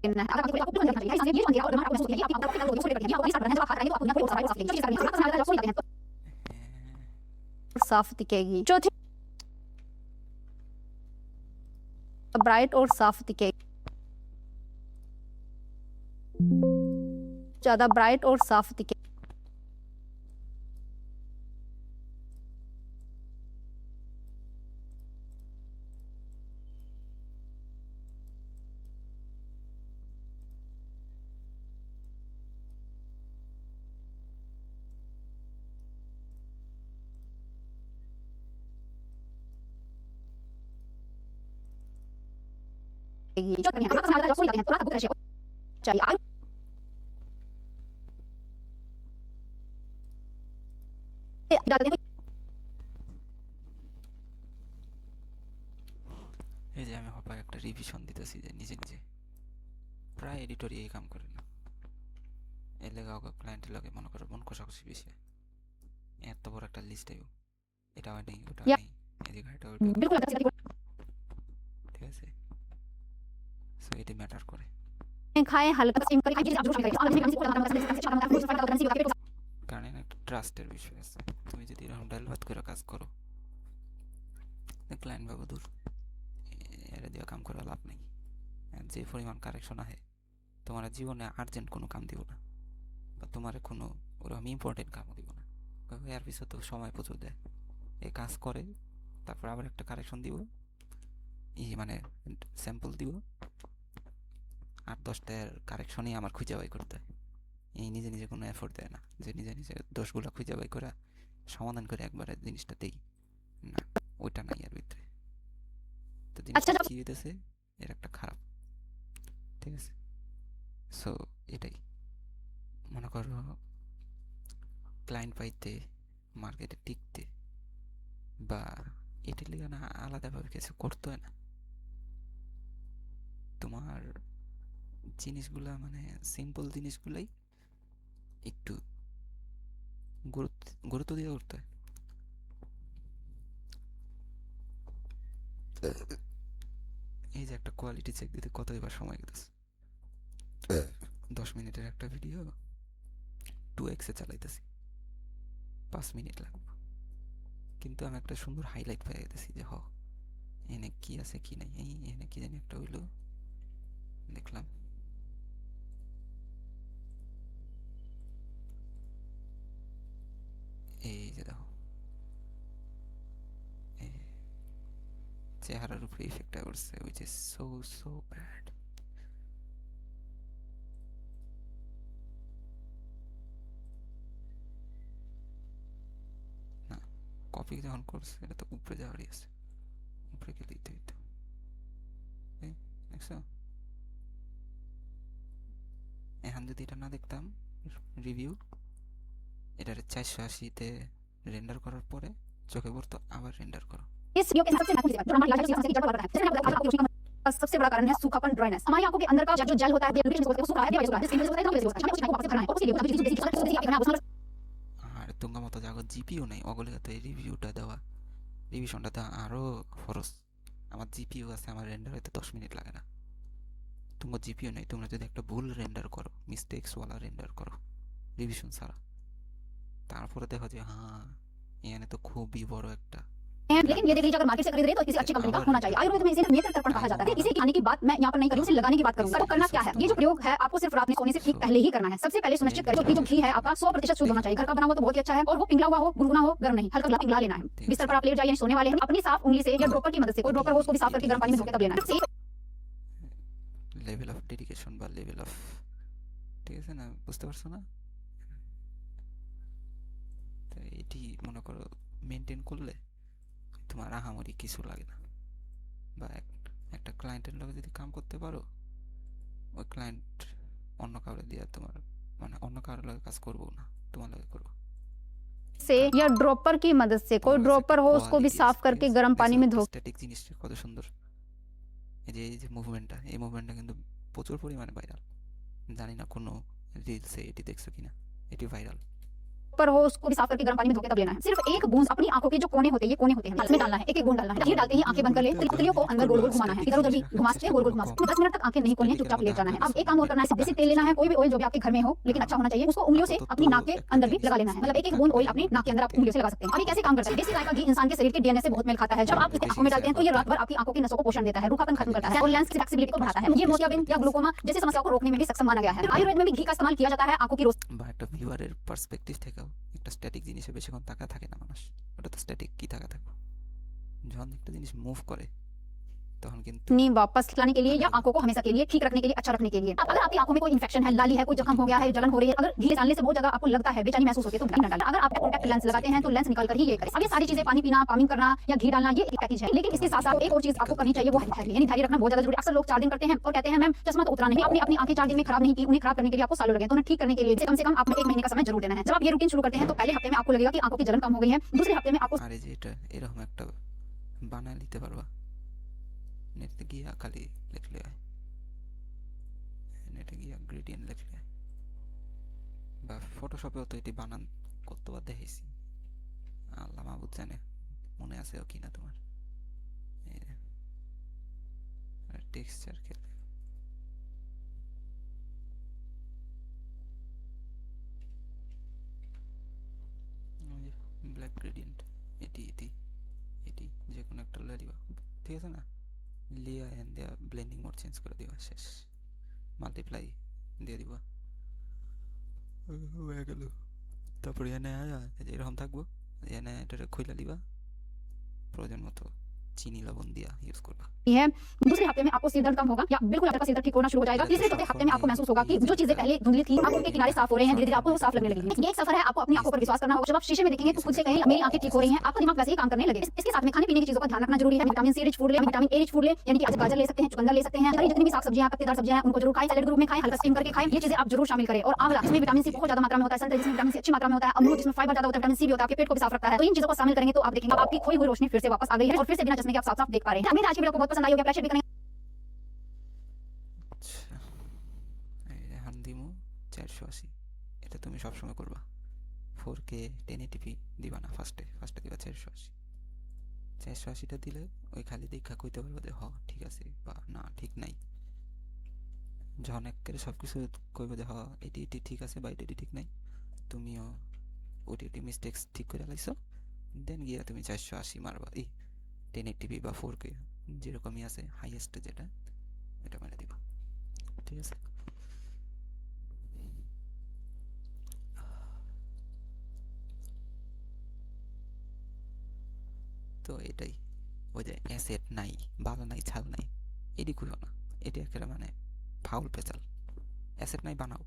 करना है अगर आपको कोई आपको करना है ये और आपको महसूस किया आप अपने को जो करनी है आप स्टार्ट करना है तो आप खा रहे हो आपको यहाँ कोई साफ लेंगे जो चीज करनी है आप साफ करते हैं साफ दिखेगी। चौथी ब्राइट और साफ दिखेगी, ज्यादा ब्राइट और साफ दिखेगी। जो करनी है आप साफ करते हैं तो आप बुक चाहिए आप डालते हैं এই যে আমি হপায় একটা রিভিশন দিতেছি যে নিজে নিজে প্রায় এডিটরই এই কাম করে না, এর লেগে ক্লায়েন্টের লগে মনে করো মন কষাকষি বেশি হয়। এত বড় একটা লিস্ট আইব, এটা হয় নেই ওটা নেই এদিকে এটা ওইটা, बिल्कुल अच्छा ঠিক আছে। সো এটি ম্যাটার করে। खाएं हल्का स्टीम करके खाइए आप जो करेंगे आप अपने को কারণ এখানে একটা ট্রাস্টের বিষয় আছে। তুমি যদি এরকম ডাল ভাত করে কাজ করো, ক্লায়েন্ট বাবু দূর এরা দিয়ে কাম করে লাভ নেই। আর যে পরিমাণ কারেকশন আহে তোমার জীবনে আর্জেন্ট কোনো কাম দিব না, বা তোমার কোনো ওরকম ইম্পর্টেন্ট কামও দিব না, এর পিছনে তো সময় প্রচুর দেয়। এই কাজ করে তারপর আবার একটা কারেকশন দিব, মানে স্যাম্পল দিব, 8-10টার কারেকশনই আমার খুঁজে বাই করতে হয়। এই নিজে নিজে কোনো এফোর্ট দেয় না যে নিজে নিজে দোষগুলো খুঁজে বাই করে সমাধান করে একবারে জিনিসটা দেই না, ওইটা নাই এর ভিতরে। তো জিনিসটা কি হইতেছে এর একটা খারাপ, ঠিক আছে। সো এটাই মনে করো ক্লায়েন্ট পাইতে মার্কেটে টিকতে বা এটার লিগে না আলাদাভাবে কিছু করতে হয় না। তোমার জিনিসগুলা মানে সিম্পল জিনিসগুলাই একটু গুরুত্ব দিয়ে করতে হয়। এই যে একটা কোয়ালিটি চেক দিতে কতবার সময় গেছে, 10 মিনিটের একটা ভিডিও 2x চালাইতেছি, 5 মিনিট লাগবে, কিন্তু আমি একটা সুন্দর হাইলাইট পেয়ে গেছি যে এনে কি আছে কি নাই, এই এনে কি জানি একটা হইলো দেখলাম। এই যে দেখো চেহারার উপরে ইফেক্টটা করছে, which is so bad. না কপি যখন করছে এটা তো উপরে যাওয়ারই আছে, উপরে গেলে দিতে হইতো। দেখছো এখন যদি এটা না দেখতাম রিভিউ, এটারে 480-তে রেন্ডার করার পরে চোখে পড়তো আবার রেন্ডার करो। इस वीडियो के सबसे महत्वपूर्ण जो हमारी लाइफ की जड़ पर है, जैसे मैंने आपको बताया कि सबसे बड़ा कारण है सूखापन, ड्राइनेस। हमारी आंखों के अंदर का जो जेल होता है, न्यूट्रिएंट्स होते हैं, वो सूख रहा है, डिवाइस हो रहा है, स्किन होता है, हमें उस आंखों को वापस भरना है, और उसके लिए आप जो बेसिक आप আর তোমার মতো জাগো জিপিও নাই অগলিগাতে রিভিউটা দেওয়া, রিভিশনটা দেওয়া আরও খরচ। আমার জিপিও আছে, আমার রেন্ডার হইতে 10 মিনিট লাগে না। তোমার জিপিও নেই, তোমরা যদি একটা ভুল রেন্ডার করো, মিস্টেক্সওয়ালা রেন্ডার করো রিভিশন ছাড়া, তারপরে দেখো যে হ্যাঁ এখানে তো খুবই বড় একটা हैं। लेकिन ये देख लीजिए, अगर मार्केट से खरीद रहे हैं तो किसी अच्छी कंपनी का होना चाहिए। आयुर्वेद में इसे नेत्र तर्पण कहा जाता है। इसे आने की बात मैं यहाँ पर नहीं करूँ, इसे लगाने की बात करूँ। तो करना क्या है, ये जो प्रयोग है आपको सिर्फ रात में सोने से ठीक पहले ही करना है। सबसे पहले सुनिश्चित करें कि जो घी है आपका 100% शुद्ध होना चाहिए। घर का बना हुआ तो बहुत ही अच्छा है, और वो पिघला हुआ हो, गुनगुना हो, गर्म नहीं, हल्का पिघला लेना है। बिस्तर पर आप लेट जाइए, सोने वाले हैं, अपनी साफ उंगली से या ड्रॉपर की मदद से, कोई ड्रॉपर हो उसको भी साफ करके गर्म पानी में धोकर तब लेना है। লেভেল অফ ডেডিকেশন বা লেভেল অফ, ঠিক আছে না, বুঝতে পারছো না? তো এটি মনে করো মেনটেন করলে তোমার আহামরি কিছু লাগে না। বা একটা ক্লায়েন্টের লগে যদি কাম করতে পারো, ওই ক্লায়েন্ট অন্য কাউরে দিয়ে তোমার মানে অন্য কারোর লগে কাজ করবো না, তোমার লগে করবো। से या ड्रॉपर की मदद से, कोई ड्रॉपर हो उसको भी साफ करके गर्म पानी में धो। স্ট্যাটিক জিনিসটা কত সুন্দর, এই যে মুভমেন্টটা, এই মুভমেন্টটা কিন্তু প্রচুর পরিমাণে ভাইরাল। জানি না কোনো রিলসে এটি দেখছো কিনা, এটি ভাইরাল। पर हो उसको भी साफ करके गर्म पानी में धोकर तब लेना है। सिर्फ एक बूंद अपनी आंखों के जो कोने होते हैं, ये कोने होते हैं, इसमें डालना है, एक एक बूंद डालना है। घी डालते ही आंखें बंद कर ले, उंगलियों को अंदर गोल गोल घुमाना है, इधर उधर भी घुमाते हैं, गोल गोल घुमाते हैं। 10 मिनट तक आंखें नहीं खोलनी है, चुपचाप लेट जाना है। अब एक काम और करना है, बेसिक तेल लेना है, कोई भी ऑयल जो भी आपके घर में हो लेकिन अच्छा होना चाहिए, उसको उंगलियों से अपनी नाक के अंदर भी लगा लेना है। मतलब एक एक बूंद ऑयल अपनी नाक के अंदर आप उंगलियों से लगा सकते हैं। अब ये कैसे काम करता है, देसी गाय का घी इंसान के शरीर के डीएनए से बहुत मेल खाता है। जब आप इसको आंखों में डालते हैं तो ये रात भर आपकी आंखों की नसों को पोषण देता है, रूखापन खत्म करता है और लेंस की फ्लेक्सिबिलिटी को बढ़ाता है। ये मोतियाबिंद या ग्लूकोमा जैसी समस्याओं को रोकने में भी सक्षम माना गया है। आयुर्वेद में भी घी का इस्तेमाल किया जाता है आंखों की रोशनी। বা একটা ভিউয়ারের পার্সপেক্টিভ থেকেও একটা স্ট্যাটিক জিনিসে বেশিক্ষণ তাকা থাকে না মানুষ, ওটা তো স্ট্যাটিক কি তাকা থাকবো। যখন একটা জিনিস মুভ করে তখন কিন্তু वापस लाने के लिए या आंखों को हमेशा के लिए ठीक रखने के लिए, अच्छा रखने के लिए। अब अगर आपकी आंखों में कोई इंफेक्शन है, लाली है, कोई जख्म हो गया है, जलन हो रही है, अगर घी डालने से बहुत जगह आपको लगता है, बेचैनी महसूस होती है, तो घी ना डालें। अगर आप कॉन्टैक्ट लेंस लगाते हैं तो लेंस निकाल कर ही ये करें। अब ये सारी चीजें, पानी पीना, कामिंग करना या घी डालना, ये एक पैकेज है। लेकिन इसके साथ साथ एक और चीज आपको करनी चाहिए, वो है धैर्य। यानी धैर्य रखना बहुत ज्यादा जरूरी है। अक्सर लोग 4 दिन करते हैं और कहते हैं मैम चश्मा तो उतरा नहीं। आपने अपनी आंखें 4 दिन में खराब नहीं की, उन्हें खराब करने के लिए आपको सालों लगे, तो उन्हें ठीक करने के लिए कम से कम आपको 1 महीने का समय जरूर देना है। जब आप ये रूटीन शुरू करते हैं तो पहले हफ्ते में आपको लगेगा कि आंखों की जलन कम हो गई है, दूसरे हफ्ते में आपको আরে যে এটা এরকম একটা বানায় নিতে পারবা, নেটে গিয়া খালি লিখলে হয়, নেটে গিয়া গ্রেডিয়েন্ট লিখলে হয়, বা ফটোশপেও তো এটি বানান কতবার দেখেছি, আল্লাহ মাহবুদ জানে মনে আছে কি না তোমার। টেক্সচার খেলে ব্ল্যাক গ্রেডিয়েন্ট, এটি এটি এটি যে কোনো একটা লয়ে দিবা, ঠিক আছে না, লিয়া এন্ড দেয়া ব্লেন্ডিং মোড চেঞ্জ করে দিবা, শেষ, মাল্টিপ্লাই দিয়ে দিবা, হয়ে গেল। তারপরে এনে এরকম থাকবো, এনে এটা খুইলা দিবা, প্রয়োজন মতো চিনি লবণ দিয়া ইউজ করবা। है। दूसरे हफ्ते में आपको सिर दर्द कम होगा या बिल्कुल आपका सिर दर्द ठीक होना शुरू हो जाएगा। तीसरे चौथे हफ्ते में आपको महसूस होगा कि जो चीजें पहले धुंधली थी अब उनके किनारे साफ हो रहे हैं, धीरे धीरे आपको वो साफ लगने लगेंगे। ये एक सफर है, आपको अपनी आंखों पर विश्वास करना होगा। जब आप शीशे में देखेंगे तो खुद से कहें मेरी आंखें ठीक हो रही हैं, आपका दिमाग वैसे ही काम करने लगे। इसके साथ में खाने पीने की चीजों का ध्यान रखना जरूरी है। विटामिन सी रिच फूड ले, विटामिन ए रिच फूड ले, यानी कि आज गाजर ले सकते हैं, चुकंदर ले सकते हैं, हरी जितनी भी साग सब्जियां, पत्तेदार सब्जियां हैं उनको जरूर खाएं, सैलेड के रूप में खाएं, हल्का स्टीम करके खाएं। ये चीजें आप जरूर शामिल करें। और आंवला जिसमें विटामिन सी बहुत ज्यादा मात्रा में होता है, संतरे जिसमें विटामिन सी अच्छी मात्रा में होता है, अमरूद जिसमें फाइबर ज्यादा होता है, विटामिन सी भी होता है, आपके पेट को भी साफ रखता है। तो इन चीजों को शामिल करेंगे तो आप देखेंगे आपकी खोई हुई रोशनी फिर से वापस आ गई है और फिर से बिना चश्मे के आप साफ साफ देख पा रहे हैं। उम्मीद है आज की वीडियो को बहुत पसंद आई होगी। आप लाइक शेयर भी करेंगे। আচ্ছা, এই যে হান্দিমু 480, এটা তুমি সবসময় করবা। 4K 1080p দিবা না, ফার্স্টে দিবা 480টা দিলে ওই খালি দেখা কইতে পারবো যে হ ঠিক আছে বা না ঠিক নাই। যখন একেবারে সব কিছু কইবো যে হ এটি ঠিক আছে বা এটি ঠিক নাই, তুমিও ওটি মিস্টেক্স ঠিক করে লাইছো, দেন গিয়া তুমি 480 মারবা, এই 1080p বা 4K যেরকমই আছে হাইয়েস্ট যেটা, এটা মেরে দিবা, ঠিক আছে। তো এটাই, ওই যে অ্যাসেট নাই, বাল নাই, ছাল নাই, এটি খুঁজো না, এটি একেবারে মানে ফাউল পেঁচাল। অ্যাসেট নাই বানাও,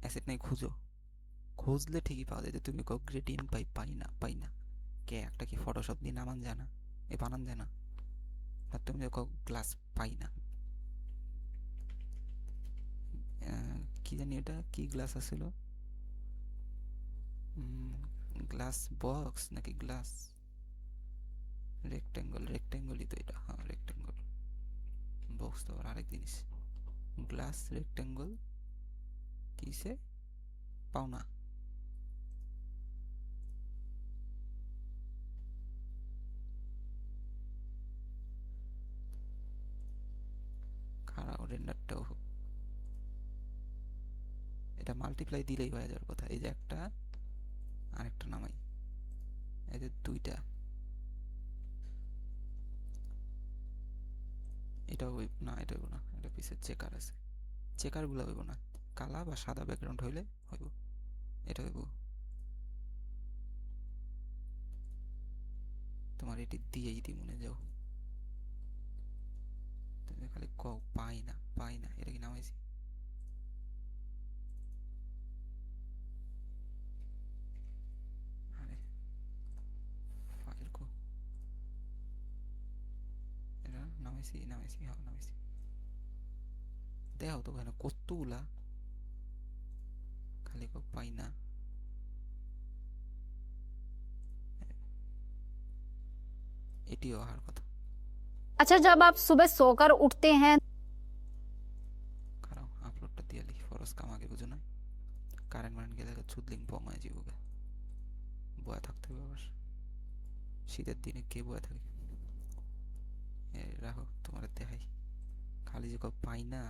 অ্যাসেট নাই খুঁজলে ঠিকই পাওয়া যায়। তুমি কো গ্রেডিয়েন্ট পাই না কে একটা কি ফটোশপ দিয়ে নামান জানা এ বানান জানা, আর তুমি কো গ্লাস পাই না, কি জানি এটা কি গ্লাস আছিল, গ্লাস বক্স নাকি গ্লাস রেক্ট্যাঙ্গল, রেক্ট্যাঙ্গলই তো এটা, হ্যাঁ রেক্ট্যাঙ্গল। বক্স তো আবার আরেক জিনিস। গ্লাস রেক্ট্যাঙ্গল কিসে পাওনা। খারাপ রেন্ডারটাও হোক, এটা মাল্টিপ্লাই দিলেই হয়ে যাওয়ার কথা। এই যে একটা আরেকটা নামাই, এই যে দুইটা, এটাও না, এটা হইব না, এটা পিছের চেকার আছে, চেকার গুলা হইব না, কালা বা সাদা ব্যাকগ্রাউন্ড হইলে হইব, এটা হইব। তোমার এটি দিয়েই দি মনে যাও, তুমি খালি কও পাই না পাই না, এটা কি নামাইছি? আরে ফাইল কো, এটা নামাইছি নামাইছি, হ্যাঁ নামাইছি। দেখাও তো কেন কতগুলা, খালি কও পাই না। এটিও আহার কথা। अच्छा, जब आप सुबह सोकर उठते हैं খারাপ আপলোডটা দিয়ে লিখি, ফরজ কাম আগে বুঝো না, কারেন্ট মারেন্ট গেলে ছুদলিং বমায় যাবো, বয়া থাকতে হবে আবার, শীতের দিনে কে বয়া থাকে। রাখো তোমার দেখাই, খালি যে কও পাই না,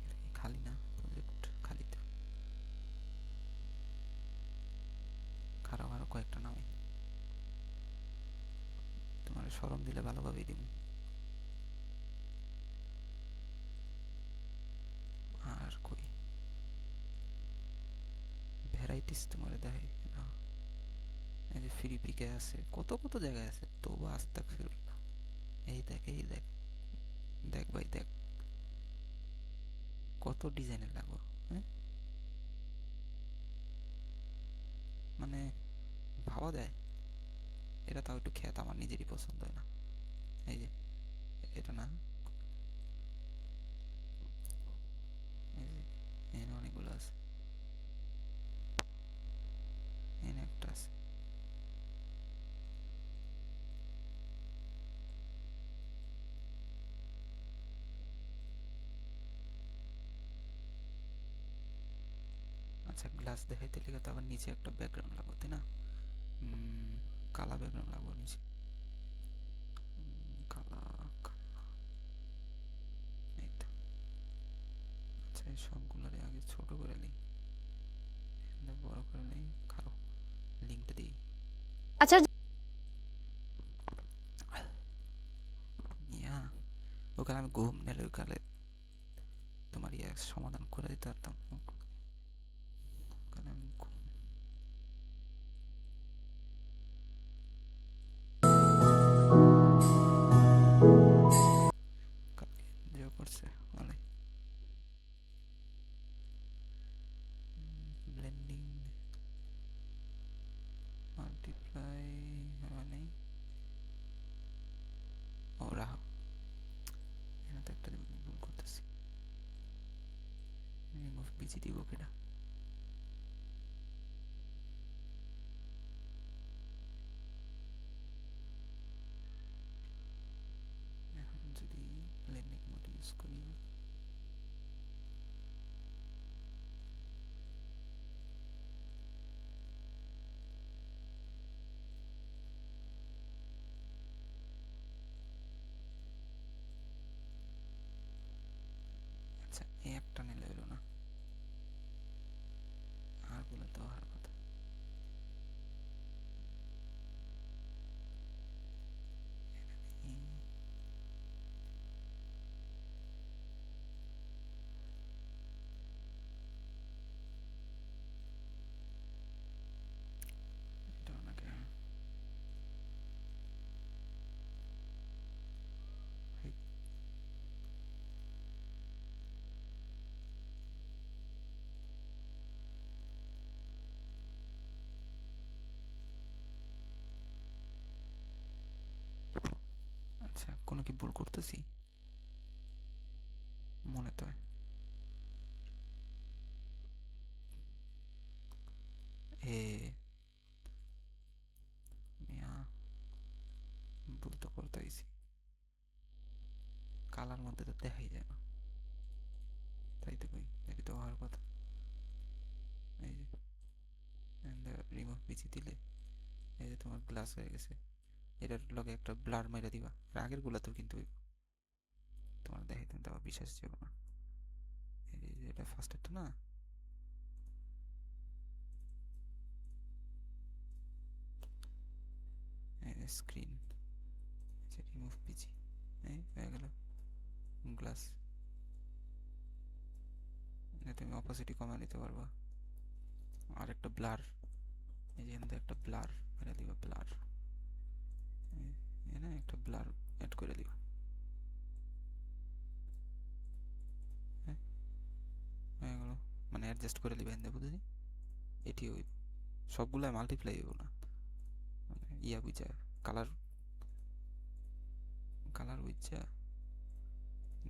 এটা কি খালি না? প্রজেক্ট খালি তো, খারাপ আরো কয়েকটা নামাই, তোমার শরম দিলে ভালোভাবেই দিব। আর কই ভ্যারাইটিস তোমার দেখাই, এই যে ফ্রি পিকে আছে, কত কত জায়গায় আছে, তবু আস্তাক ফিরুল্লাহ। এই দেখ এই দেখ, দেখ ভাই দেখ কত ডিজাইনের লাগো, হ্যাঁ মানে ভাবা যায়। এটা তাও একটু খেত আমার নিজেরই পছন্দ হয় না, এই যে এটা না, এই যে এখানে অনেকগুলো আছে, এখানে একটা আছে, আচ্ছা গ্লাস দেখাইতে লিখে তো আবার নিচে একটা ব্যাকগ্রাউন্ড লাগবে তাই না, কালা ব্যাকগ্রাউন্ড লাগবে নিচে, কালা কালা, এই তো। আচ্ছা এই সবগুলোরে আগে ছোট করে নিই, বড় করে নিই, খারো লিঙ্কটা দিই। अच्छा ইয়া ওখানে আমি ঘুম নিলে ওখানে তোমার ইয়ে সমাধান করে দিতে পারতাম, ওখানে আমি এনজয় করছে অনেক। ব্লেন্ডিং মাল্টিপ্লাই মানে ও রাহো, এখানে তো একটা ভুল করতেছি, রিমুভ বিজি দিব কেডা, এখন যদি ব্লেন্ডিং মোড ইউজ করি, আচ্ছা এই একটা নিলে হলো না, আর বলে তো আর কথা। এটা ওনাকে আচ্ছা কোনো কি ভুল করতেছি? মনে তো হয়। এ মিয়া, ভুল তো করতে হয়েছি। কালার মধ্যে তো দেখাই যায় না, তাই তো কই দেখি তো হওয়ার কথা। এই যে রিমুভ পিছি দিলে এই যে তোমার গ্লাস হয়ে গেছে। এটার লগে একটা ব্লার মেরে দিবা, আর আগের গুলা তো কিন্তু তোমার দেখাইতাম, তাও বিশ্বাস ছিল না। এই যে এটা ফার্স্টের তো না, স্ক্রিন রিমুভ পিছি, এই হয়ে গেল গ্লাস। তুমি অপোসিটি কমা নিতে পারবা। আর একটা ব্লার, এই যে এখানে একটা ব্লার মেরে দিবা, ব্লার না একটা ব্লার অ্যাড করে দিবা। হ্যাঁ হয়ে গেল, মানে অ্যাডজাস্ট করে দিবা এনে বুঝলি। এটি ওই সবগুলো মাল্টিপ্লাই হইব না, মানে ইয়া বুঝা কালার, কালার বুঝা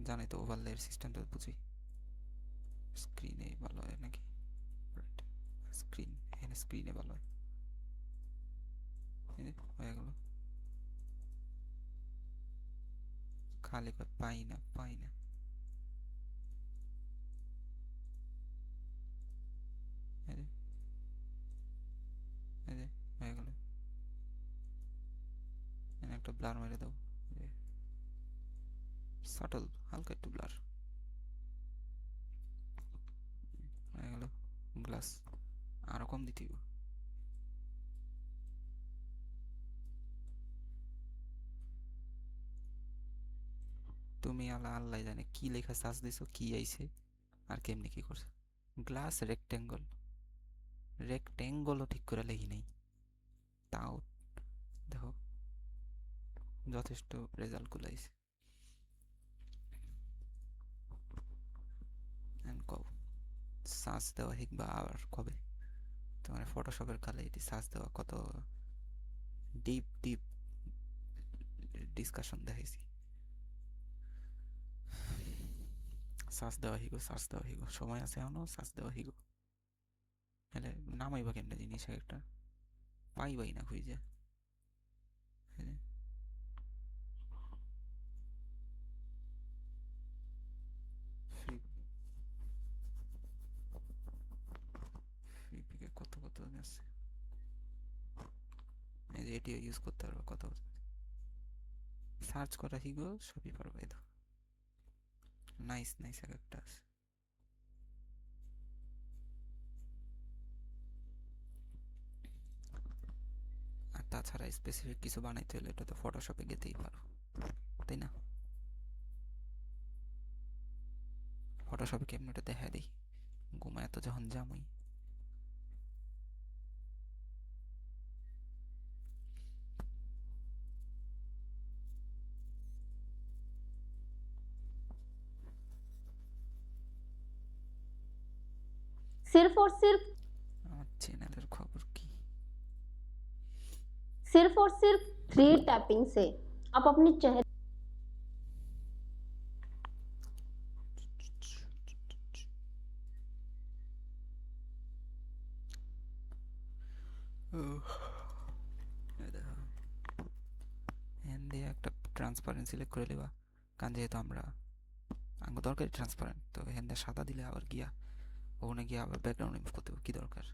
জানাই তো, ওভারলের সিস্টেমটা বুঝি। স্ক্রিনে ভালো হয় নাকি? স্ক্রিন, এখানে স্ক্রিনে ভালো হয়। হয়ে গেল, খালি পাই না পাই না। এই যে এই যে হয়ে গেল, এখানে একটা ব্লার মেরে দাও, সাটল হালকা একটু ব্লার হয়ে গেল। গ্লাস আরো কম দিতে হইব। তুমি আল্লাহ আল্লাহ জানে কি লেখা সার্চ দিছো, কি আইছে আর কেমনি কি করছে। গ্লাস রেক্টেঙ্গল, রেক্টেঙ্গলও ঠিক করে লেখি নাই, তাও দেখো যথেষ্ট রেজাল্ট গুলো আইছে। কব সার্চ দেওয়া শিখবা আবার কবে? তোমার ফটোশপের কালে এটি সার্চ দেওয়া কত ডিপ ডিপ ডিসকাশন দেখাইছি। সার্চ দেওয়া শিখো, সার্চ দেওয়া শিখো, সময় আছে এখনো, সার্চ দেওয়া শিখো। হলে নামাইবা কেমটা জিনিস একটা পাইবাই না খুঁজে। ফ্রি ফ্রি পিকে কত কত আছে, এই যে এটিও ইউজ করতে পারবো, কত সার্চ করা শিখো, সবই পারবো। এই নাইস নাইস এক একটা আছে। আর তাছাড়া স্পেসিফিক কিছু বানাইতে হলে এটা তো ফটোশপে গেতেই পারো, তাই না? ফটোশপে কেমন এটা দেখা দিই, ঘুমায় তো যখন জামুই। सिर्फ और सिर्फ আমার চ্যানেলের খবর কি? सिर्फ और सिर्फ 3 टैपिंग से आप अपने चेहरे হ্যান দিয়ে একটা ট্রান্সপারেন্ট সিলেক্ট করে দেবা, কারণ যেহেতু আমরা আঙ্গ দরকারি ট্রান্সপারেন্ট, তো হ্যান দিয়ে সাদা দিলে আবার গিয়া ওখানে গিয়ে আবার ব্যাকগ্রাউন্ড রিমুভ করতে হবে, কি দরকার?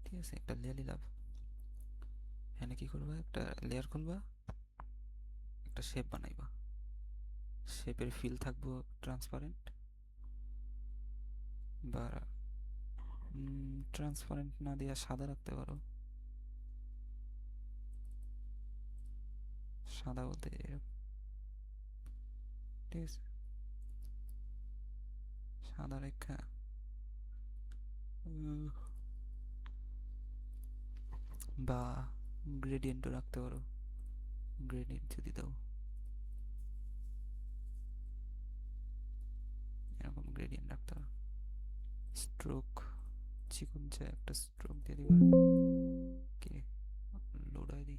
ঠিক আছে, একটা লেয়ার নিলাম, হ্যাঁ কি করবা, একটা লেয়ার খুলবা, একটা শেপ বানাইবা, শেপের ফিল থাকবো ট্রান্সপারেন্ট, বা ট্রান্সপারেন্ট না দিয়ে সাদা রাখতে পারো। সাদা বলতে এরকম, ঠিক আছে, সাদা রেখা বা গ্রেডিয়েন্টও রাখতে পারো, গ্রেডিয়েন্ট যদি দাও এরকম গ্রেডিয়েন্ট রাখতে পারো। স্ট্রোক চিকন চাই, একটা স্ট্রোক দিয়ে দিবা, কে লোড আইডি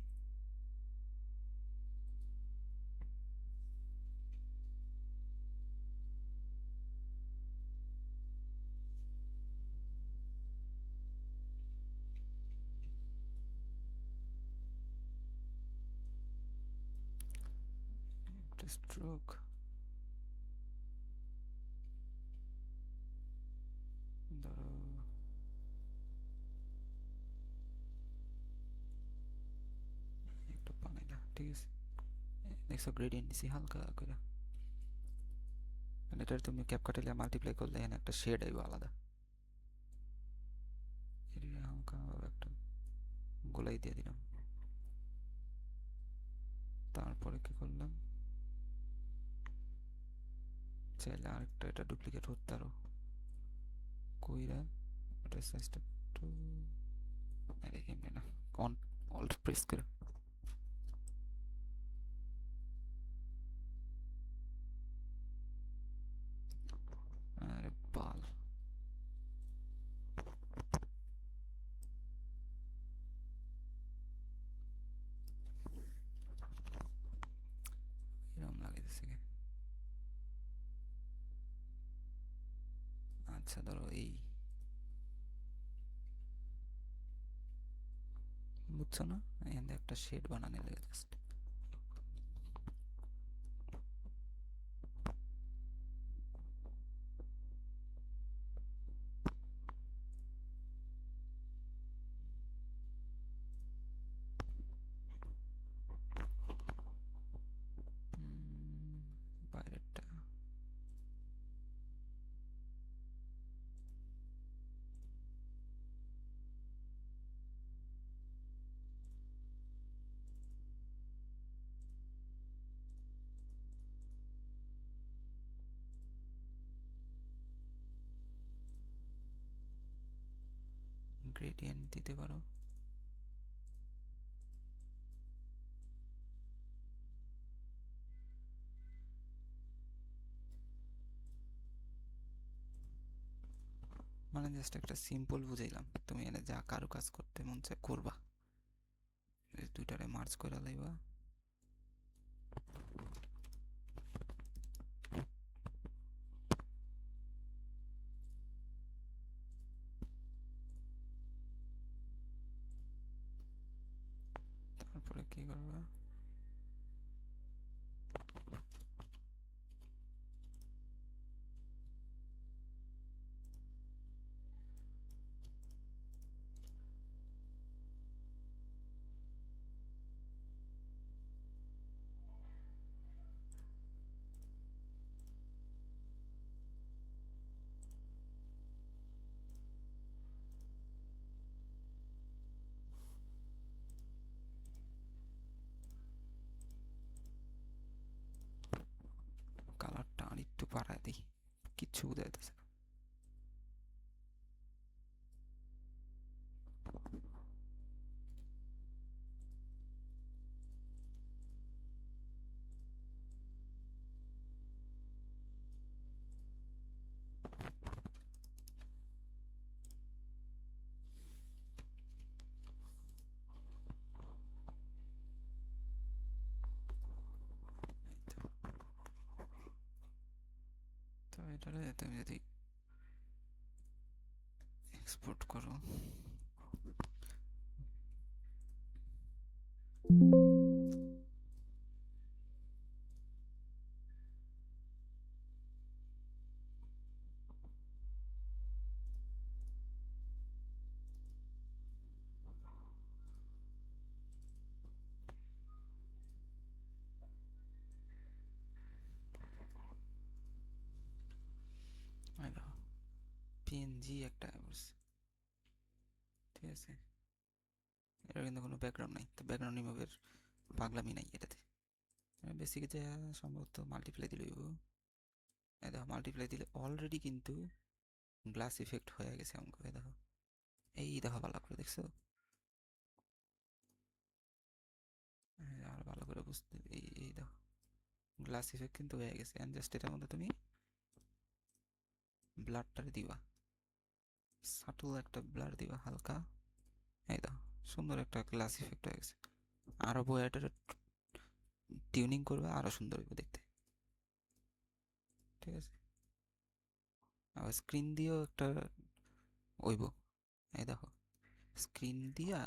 স্ট্রোক ধরো একটু পানি দাও, ঠিক আছে। দেখছো গ্রেডিয়েন্ট দিছি হালকা করে, মানে এটার তুমি ক্যাপকাটে মাল্টিপ্লাই করলে এখানে একটা শেড আইব আলাদা। এটা হালকা একটা গোলাই দিয়ে দিলাম। তারপরে কি করলাম, চাইলে আরেকটা এটা ডুপ্লিকেট করতে আরো কইরা ওটার সাইজটা একটু এমনি না, অল্ট প্রেস করে আরে বাল এরকম লাগতেছে। আচ্ছা ধরো এই, বুঝছো না, এখানে একটা শেড বানানো লাগে জাস্ট। বাইরেরটা গ্রেডিয়েন্ট দিতে পারো। মানে জাস্ট একটা সিম্পল বুঝাইলাম, তুমি এনে যা কারো কাজ করতে মন চায় করবা, দুইটারে মার্চ করে লাইবা। তারপরে কি করবা, কালারটা আর একটু বাড়ায় দিই, কিচ্ছু বোঝা যাইতেছে না। তো এটারে তুমি যদি এক্সপোর্ট করো, পিএনজি একটা করছে, ঠিক আছে। এটা কিন্তু কোনো ব্যাকগ্রাউন্ড নাই, তো ব্যাকগ্রাউন্ড রিমুভের পাগলামি নাই এটাতে। বেসিকে যে সম্ভবত মাল্টিপ্লাই দিলে দেখো, মাল্টিপ্লাই দিলে অলরেডি কিন্তু গ্লাস ইফেক্ট হয়ে গেছে অঙ্ক। দেখো, এই দেখো ভালো করে দেখছো, আর ভালো করে বুঝতে, এই দেখো গ্লাস ইফেক্ট কিন্তু হয়ে গেছে। অ্যান্ড জাস্ট এটার মধ্যে তুমি ব্লাডটারে দিবা, সাটল একটা ব্লার দিবা হালকা, এই দেখো সুন্দর একটা গ্লাস ইফেক্ট হয়ে গেছে। আরো বয়াটার টিউনিং করবে, আরো সুন্দর হইবে দেখতে, ঠিক আছে। আবার স্ক্রিন দিয়েও একটা হইব, এই দেখো স্ক্রিন দিয়া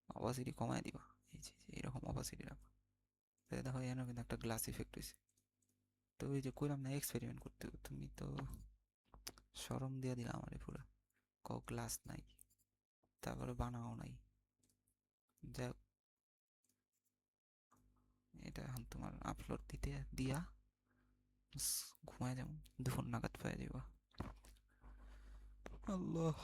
অপাসিটি কমায় দিবা, এই যে এরকম অপাসিটি রাখো, তো দেখো এখানে কিন্তু একটা গ্লাস ইফেক্ট হয়েছে। তো ওই যে কইলাম না এক্সপেরিমেন্ট করতে, তুমি তো শরম দিয়ে দিলাম আমারে পুরো, কও গ্লাস নাই, তারপরে বানাও নাই। যাই হোক, এটা এখন তোমার আপলোড দিতে দিয়া ঘুমায় যাবো, দুপুর নাগাদ পাই যাবা। আল্লাহ।